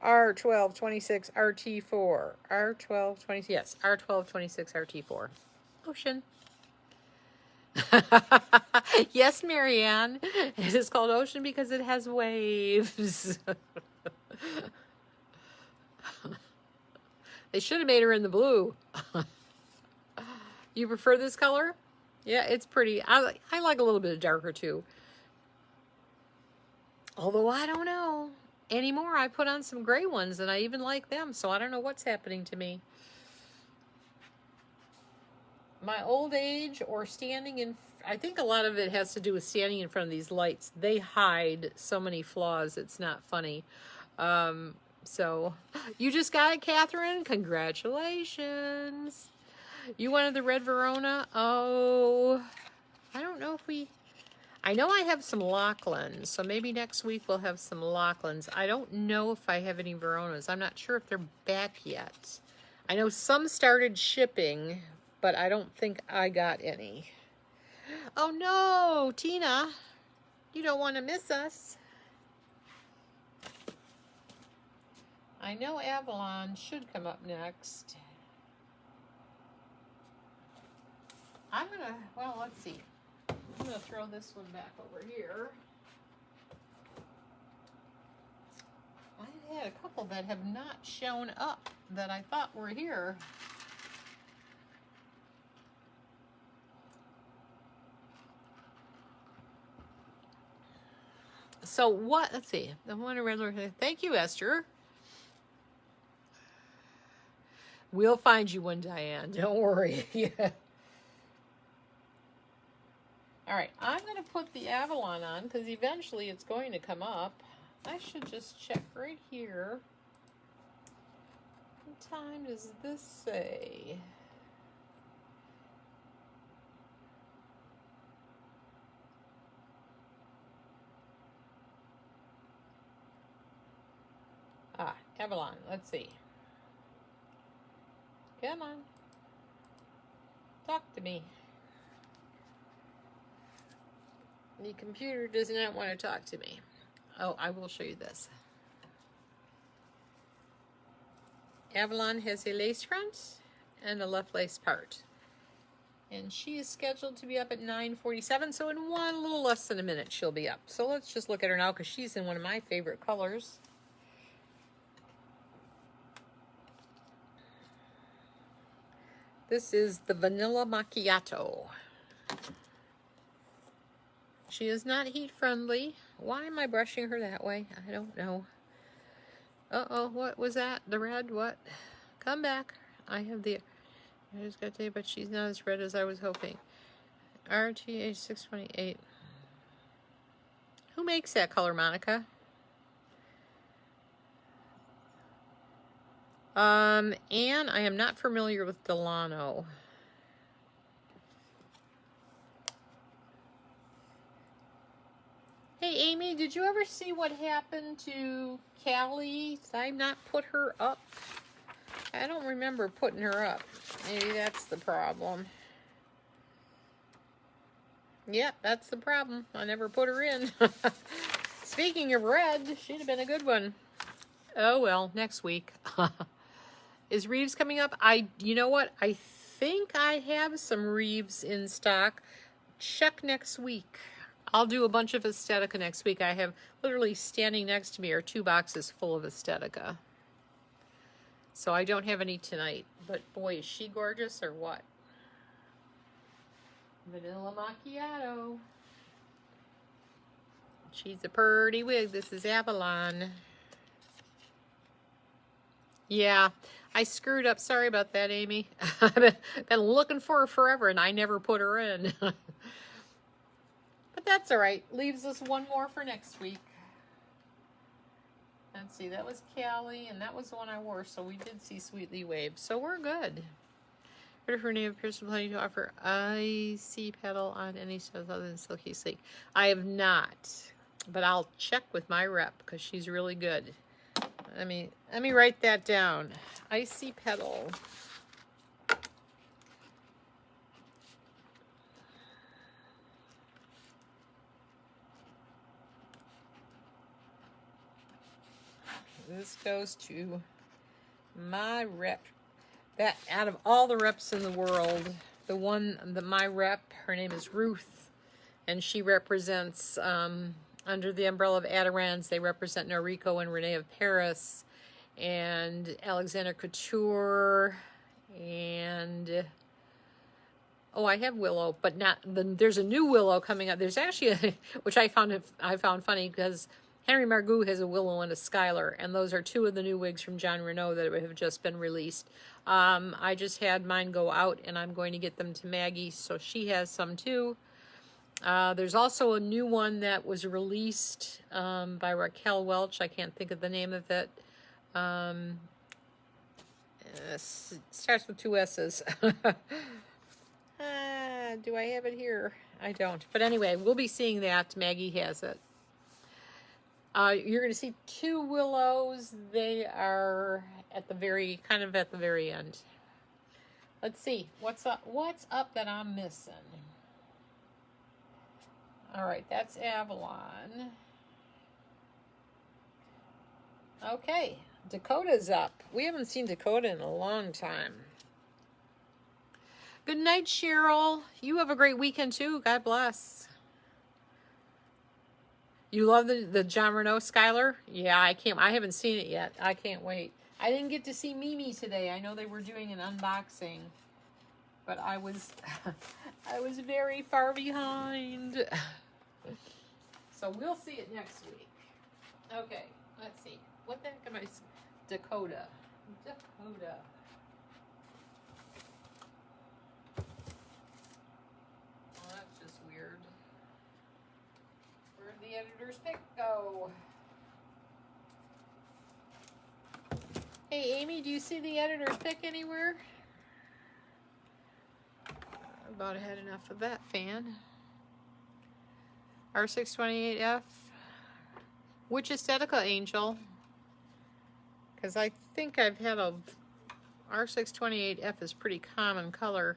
R1226 RT4. R1226, yes, R1226 RT4. Ocean. Yes, Marianne. It is called Ocean because it has waves. They should have made her in the blue. You prefer this color? Yeah, it's pretty. I like a little bit of darker too. Although I don't know anymore. I put on some gray ones and I even like them, so I don't know what's happening to me. My old age or standing in, I think a lot of it has to do with standing in front of these lights. They hide so many flaws, it's not funny. So you just got it, Catherine. Congratulations. You wanted the red Verona? Oh, I don't know if I know I have some Lachlan's, so maybe next week we'll have some Lachlan's. I don't know if I have any Veronas. I'm not sure if they're back yet. I know some started shipping, but I don't think I got any. Oh no, Tina, you don't want to miss us. I know Avalon should come up next. Well, let's see. I'm gonna throw this one back over here. I had a couple that have not shown up that I thought were here. So what, let's see, the one regular, thank you, Esther. We'll find you one, Diane, don't worry. Yeah. All right, I'm going to put the Avalon on because eventually it's going to come up. I should just check right here. What time does this say? Ah, Avalon, let's see. Come on. Talk to me. The computer does not want to talk to me. Oh, I will show you this. Avalon has a lace front and a left lace part. And she is scheduled to be up at 9:47, so in a little less than a minute she'll be up. So let's just look at her now because she's in one of my favorite colors. This is the Vanilla Macchiato. She is not heat friendly. Why am I brushing her that way? I don't know. Uh-oh, what was that? The red, what? Come back. I just got to tell you, but she's not as red as I was hoping. RTA 628. Who makes that color, Monica? And I am not familiar with Delano. Hey, Amy, did you ever see what happened to Callie? Did I not put her up? I don't remember putting her up. Maybe that's the problem. Yep, that's the problem. I never put her in. Speaking of red, she'd have been a good one. Oh, well, next week. Is Reeves coming up? You know what? I think I have some Reeves in stock. Check next week. I'll do a bunch of Aesthetica next week. I have literally standing next to me are 2 boxes full of Aesthetica. So I don't have any tonight. But boy, is she gorgeous or what? Vanilla Macchiato. She's a pretty wig. This is Avalon. Yeah, I screwed up. Sorry about that, Amy. I've been looking for her forever and I never put her in. But that's all right. Leaves us one more for next week. Let's see, that was Callie, and that was the one I wore, so we did see Sweetly Wave. So we're good. Her name appears to plan to offer icy pedal on any styles other than Silky Sleek. I have not, but I'll check with my rep because she's really good. Let me write that down. Icy pedal. This goes to my rep. That out of all the reps in the world, my rep, her name is Ruth, and she represents under the umbrella of Adirond's. They represent Noriko and Renee of Paris, and Alexander Couture, and I have Willow, but not. There's a new Willow coming up. There's actually which I found funny because Henry Margaux has a Willow and a Skylar, and those are 2 of the new wigs from Jon Renau that have just been released. I just had mine go out, and I'm going to get them to Maggie, so she has some too. There's also a new one that was released by Raquel Welch. I can't think of the name of it. It starts with 2 S's. Do I have it here? I don't. But anyway, we'll be seeing that. Maggie has it. You're going to see 2 Willows. They are at the very end. Let's see. What's up that I'm missing? All right, that's Avalon. Okay, Dakota's up. We haven't seen Dakota in a long time. Good night, Cheryl. You have a great weekend too. God bless. You love the Jon Renau Skylar? Yeah, I haven't seen it yet. I can't wait. I didn't get to see Mimi today. I know they were doing an unboxing, but I was very far behind. So we'll see it next week. Okay, let's see. What the heck am I? Dakota. Dakota. Well, that's just weird. Where'd the editor's pick go? Hey, Amy, do you see the editor's pick anywhere? About had enough of that fan. R628F. Which aesthetica, Angel? Because I think I've had a R628F is pretty common color.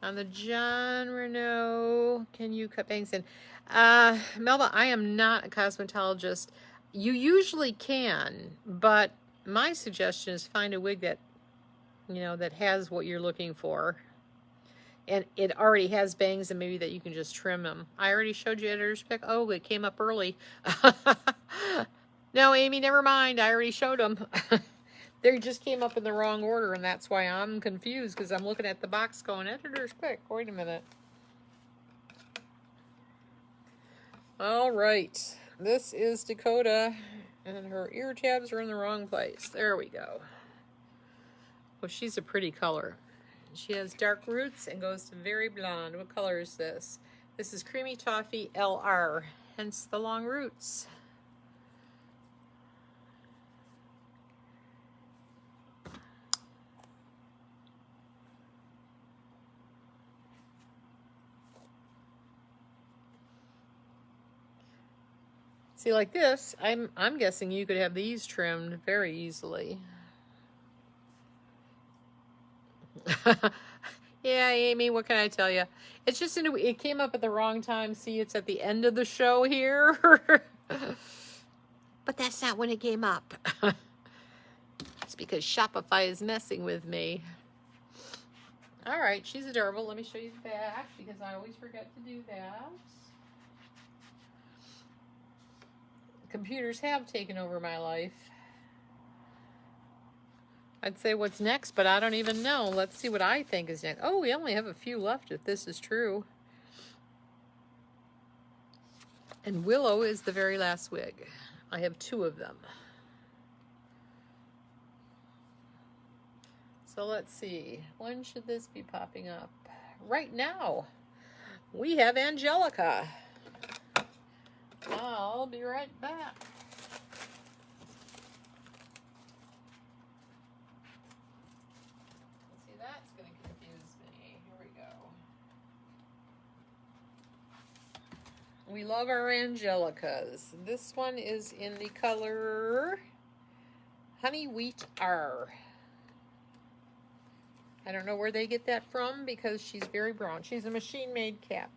On the Jon Renau, can you cut bangs in? Melba, I am not a cosmetologist. You usually can, but my suggestion is find a wig that, you know, that has what you're looking for. And it already has bangs and maybe that you can just trim them. I already showed you editor's pick. Oh, it came up early. No, Amy, never mind. I already showed them. They just came up in the wrong order, and that's why I'm confused, because I'm looking at the box going, editor's pick. Wait a minute. All right. This is Dakota, and her ear tabs are in the wrong place. There we go. Oh, she's a pretty color. She has dark roots and goes to very blonde. What color is this? This is Creamy Toffee LR, hence the long roots. See, like this, I'm guessing you could have these trimmed very easily. Yeah, Amy, what can I tell you? It's just, it came up at the wrong time. See, it's at the end of the show here. But that's not when it came up. It's because Shopify is messing with me. All right, she's adorable. Let me show you the back, because I always forget to do that. Computers have taken over my life. I'd say what's next, but I don't even know. Let's see what I think is next. Oh, we only have a few left if this is true. And Willow is the very last wig. I have 2 of them. So let's see. When should this be popping up? Right now. We have Angelica. I'll be right back. See, that's going to confuse me. Here we go. We love our Angelicas. This one is in the color Honey Wheat R. I don't know where they get that from because she's very brown. She's a machine-made cap.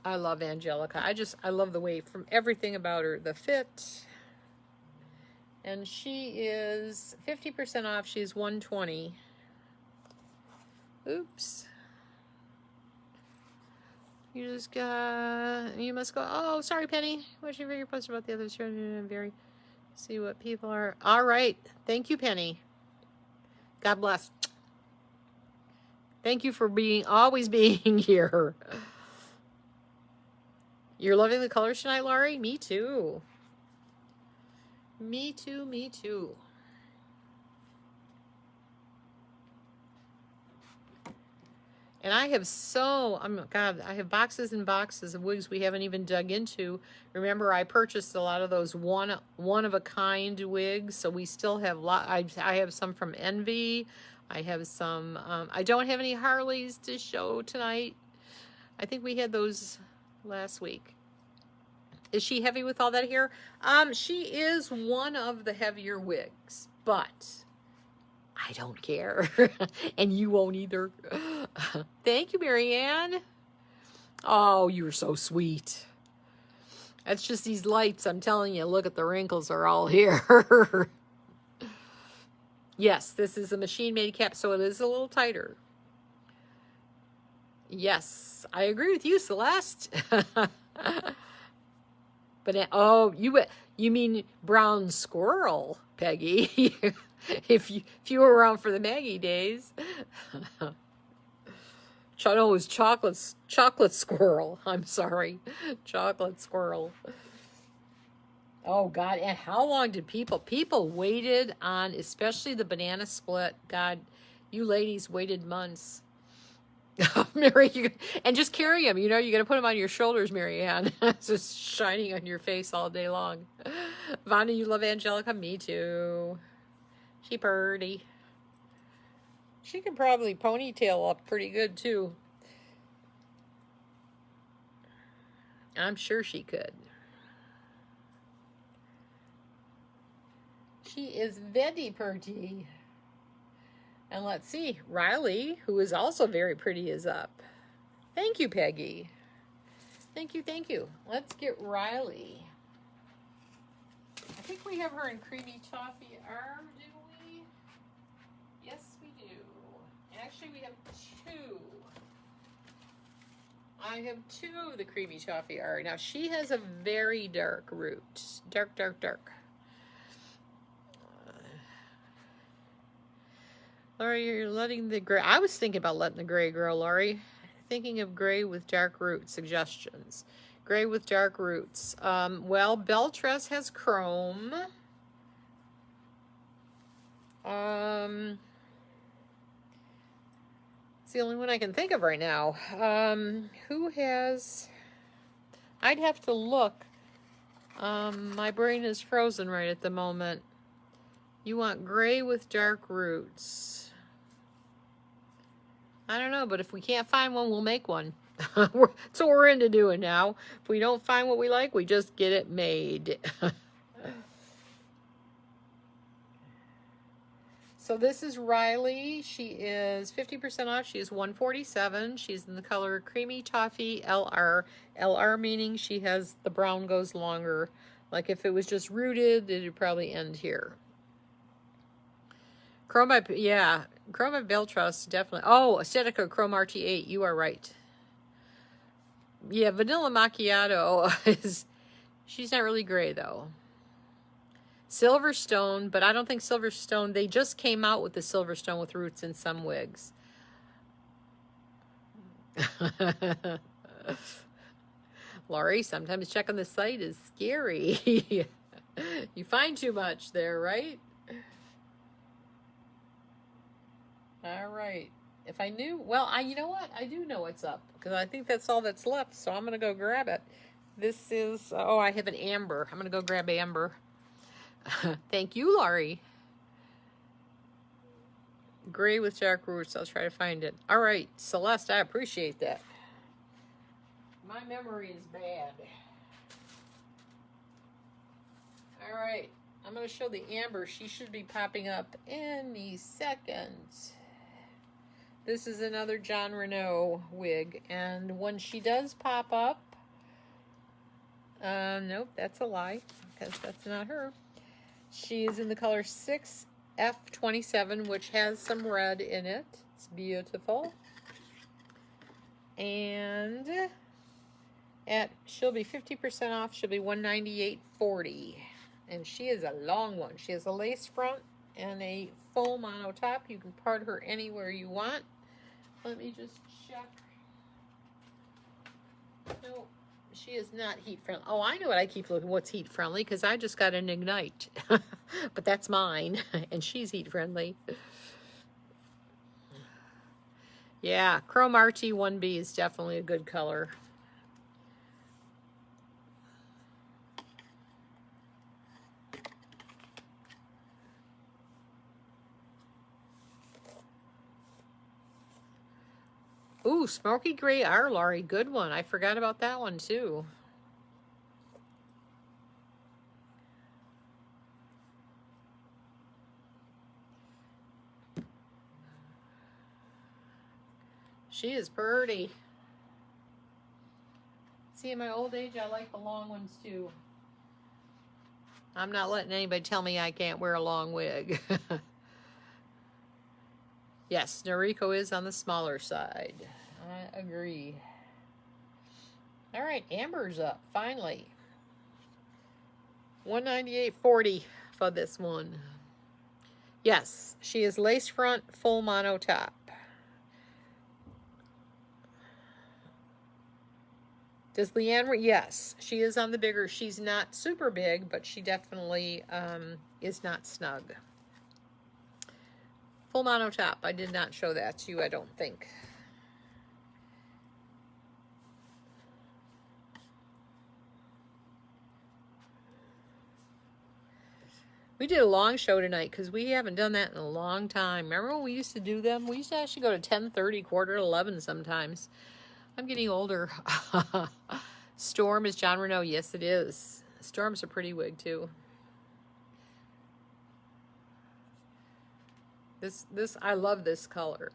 I love Angelica. I love the way, from everything about her, the fit. And she is 50% off. She's $120. Oops. You must go, oh, sorry, Penny. What's your favorite post about the others? Very, see what people are. All right. Thank you, Penny. God bless. Thank you for always being here. You're loving the colors tonight, Laurie? Me too. Me too, me too. And I have God, I have boxes and boxes of wigs we haven't even dug into. Remember, I purchased a lot of those one-of-a-kind wigs, so we still have I have some from Envy. I have some, I don't have any Harleys to show tonight. I think we had those last week. Is she heavy with all that hair? She is one of the heavier wigs, but I don't care. And you won't either. Thank you, Marianne. Oh, you're so sweet. That's just these lights. I'm telling you, look at the wrinkles are all here. Yes, this is a machine-made cap, so it is a little tighter. Yes, I agree with you, Celeste. But oh, you mean brown squirrel, Peggy? if you were around for the Maggie days. No, it was chocolate squirrel. I'm sorry, chocolate squirrel. Oh God! And how long did people waited on, especially the banana split? God, you ladies waited months. Mary, and just carry them. You know, you got to put them on your shoulders, Marianne. It's just shining on your face all day long. Vonda, you love Angelica? Me too. She purty. She can probably ponytail up pretty good too. I'm sure she could. She is very pretty. And let's see, Riley, who is also very pretty, is up. Thank you, Peggy. Thank you, thank you. Let's get Riley. I think we have her in Creamy Toffee R, do we? Yes, we do. Actually, we have two. I have two of the Creamy Toffee R. Now, she has a very dark root. Dark, dark, dark. Laurie, you're letting the gray. I was thinking about letting the gray grow, Laurie. Thinking of gray with dark roots. Suggestions. Gray with dark roots. Well, Beltress has chrome. It's the only one I can think of right now. Who has... I'd have to look. My brain is frozen right at the moment. You want gray with dark roots. I don't know, but if we can't find one, we'll make one. That's what we're into doing now. If we don't find what we like, we just get it made. So this is Riley. She is 50% off. She is $147. She's in the color Creamy Toffee LR. LR meaning she has, the brown goes longer. Like if it was just rooted, it would probably end here. Chrome by, yeah, Chrome by Beltrust, definitely. Oh, Aesthetica Chrome RT8, you are right. Yeah, Vanilla Macchiato is, she's not really gray though. Silverstone, but I don't think Silverstone, they just came out with the Silverstone with roots in some wigs. Laurie, sometimes checking the site is scary. You find too much there, right? All right. If I knew, well, you know what? I do know what's up because I think that's all that's left. So I'm going to go grab it. This is, oh, I have an amber. I'm going to go grab amber. Thank you, Laurie. Gray with dark roots. I'll try to find it. All right, Celeste, I appreciate that. My memory is bad. All right, I'm going to show the amber. She should be popping up any second. This is another Jon Renau wig, and when she does pop up, nope, that's a lie, because that's not her. She is in the color 6F27, which has some red in it. It's beautiful. And she'll be 50% off. She'll be $198.40. And she is a long one. She has a lace front and a full mono top. You can part her anywhere you want. Let me just check. No, she is not heat friendly. Oh, I know what I keep looking. What's heat friendly? Because I just got an Ignite. But that's mine. And she's heat friendly. Yeah, Chrome RT1B is definitely a good color. Ooh, Smoky Gray R, Laurie. Good one. I forgot about that one, too. She is pretty. See, in my old age, I like the long ones, too. I'm not letting anybody tell me I can't wear a long wig. Yes, Noriko is on the smaller side. I agree. All right, Amber's up, finally. $198.40 for this one. Yes, she is lace front, full mono top. Does Leanne? Yes, she is on the bigger. She's not super big, but she definitely is not snug. Full mono top. I did not show that to you, I don't think. We did a long show tonight because we haven't done that in a long time. Remember when we used to do them? We used to actually go to 10:30, quarter to 11 sometimes. I'm getting older. Storm is Jon Renau. Yes, it is. Storm's a pretty wig too. This I love this color.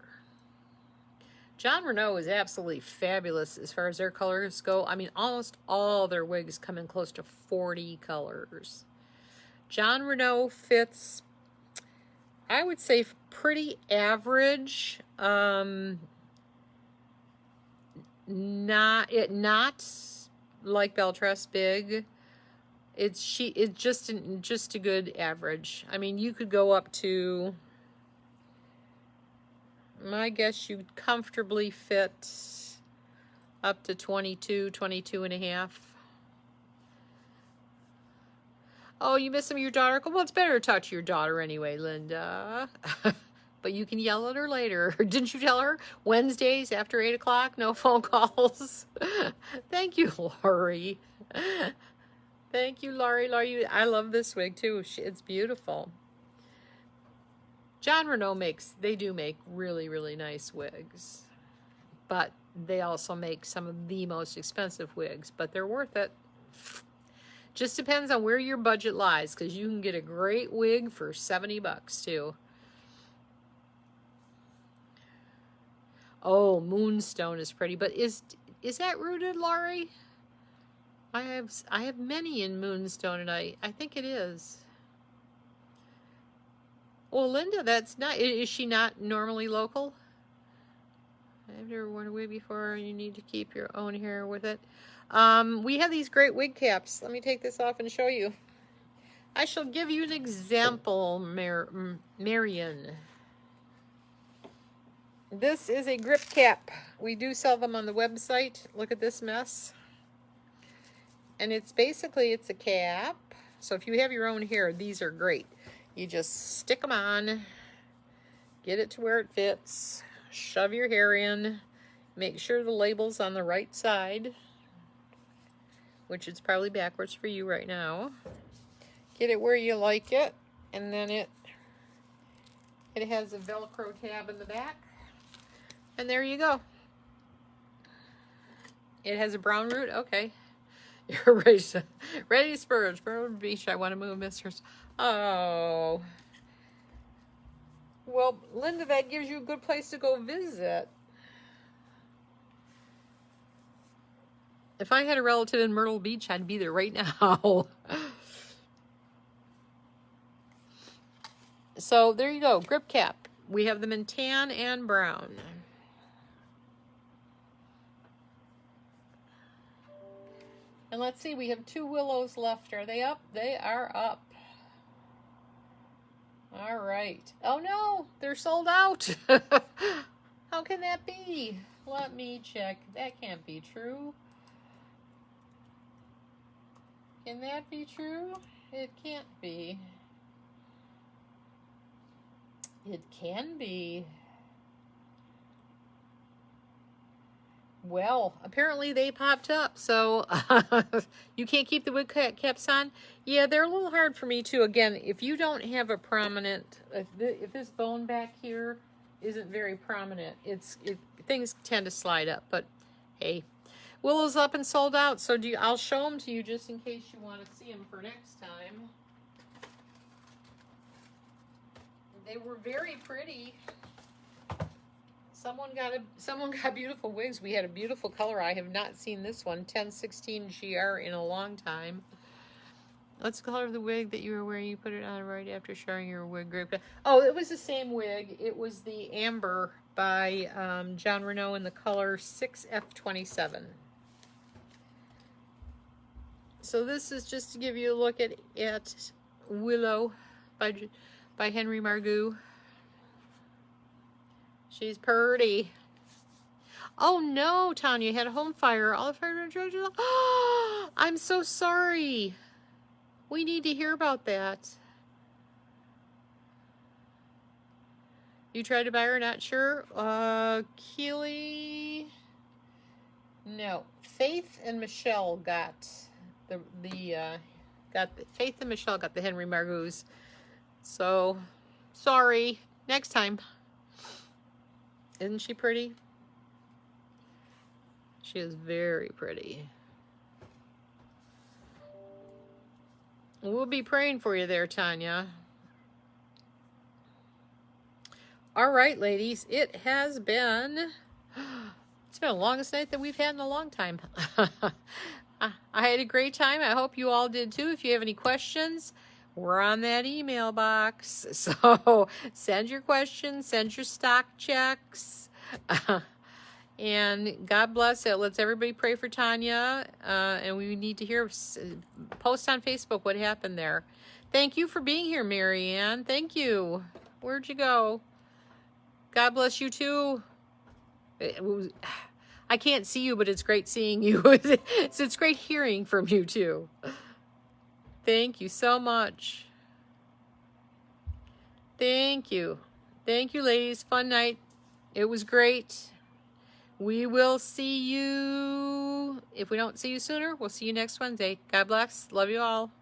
Jon Renau is absolutely fabulous as far as their colors go. I mean, almost all their wigs come in close to 40 colors. Jon Renau fits, I would say, pretty average. Not like Beltress big. It's just a good average. I mean, you could go up to, I guess you'd comfortably fit up to 22 and a half. Oh, you miss some of your daughter? Well, it's better to talk to your daughter anyway, Linda. But you can yell at her later. Didn't you tell her? Wednesdays after 8 o'clock, no phone calls. Thank you, Laurie. Thank you, Laurie. Laurie, I love this wig too. It's beautiful. Jon Renau they do make really, really nice wigs. But they also make some of the most expensive wigs, but they're worth it. Just depends on where your budget lies, because you can get a great wig for 70 bucks too. Oh, Moonstone is pretty, but is that rooted, Laurie? I have many in Moonstone, and I think it is. Well, Linda, that's not. Is she not normally local? I've never worn a wig before. You need to keep your own hair with it. We have these great wig caps. Let me take this off and show you. I shall give you an example, Marion. This is a grip cap. We do sell them on the website. Look at this mess. And it's a cap. So if you have your own hair, these are great. You just stick them on, get it to where it fits, shove your hair in, make sure the label's on the right side, which is probably backwards for you right now. Get it where you like it, and then it has a Velcro tab in the back, and there you go. It has a brown root. Okay. You're ready to spurge. Burn Beach, I want to move, misters. Oh. Well, Linda, that gives you a good place to go visit. If I had a relative in Myrtle Beach, I'd be there right now. So there you go, grip cap. We have them in tan and brown. And let's see, we have 2 willows left. Are they up? They are up. All right. Oh no, they're sold out. How can that be? Let me check. That can't be true. Can that be true? It can't be. It can be. Well, apparently they popped up, so you can't keep the wig caps on. Yeah, they're a little hard for me too. Again, if you don't have a prominent, if this bone back here isn't very prominent, things tend to slide up. But hey, Willow's up and sold out, so I'll show them to you just in case you want to see them for next time. They were very pretty. Someone got beautiful wigs. We had a beautiful color. I have not seen this one, 1016 GR, in a long time. What's the color of the wig that you were wearing? You put it on right after showing your wig grip. Oh, it was the same wig. It was the Amber by Jon Renau in the color 6F27. So this is just to give you a look at Willow by Henry Margaux. She's pretty. Oh no, Tanya had a home fire. All the fire. I'm so sorry. We need to hear about that. You tried to buy her, not sure? Keely. No. Faith and Michelle got Faith and Michelle got the Henry Margaux. So sorry. Next time. Isn't she pretty? She is very pretty. We'll be praying for you there, Tanya. All right, ladies. It's been the longest night that we've had in a long time. I had a great time. I hope you all did too. If you have any questions, we're on that email box. So send your questions, send your stock checks. And God bless it. Let's everybody pray for Tanya. And we need to hear, post on Facebook what happened there. Thank you for being here, Marianne. Thank you. Where'd you go? God bless you too. I can't see you, but it's great seeing you. It's great hearing from you too. Thank you so much. Thank you. Thank you, ladies. Fun night. It was great. We will see you. If we don't see you sooner, we'll see you next Wednesday. God bless. Love you all.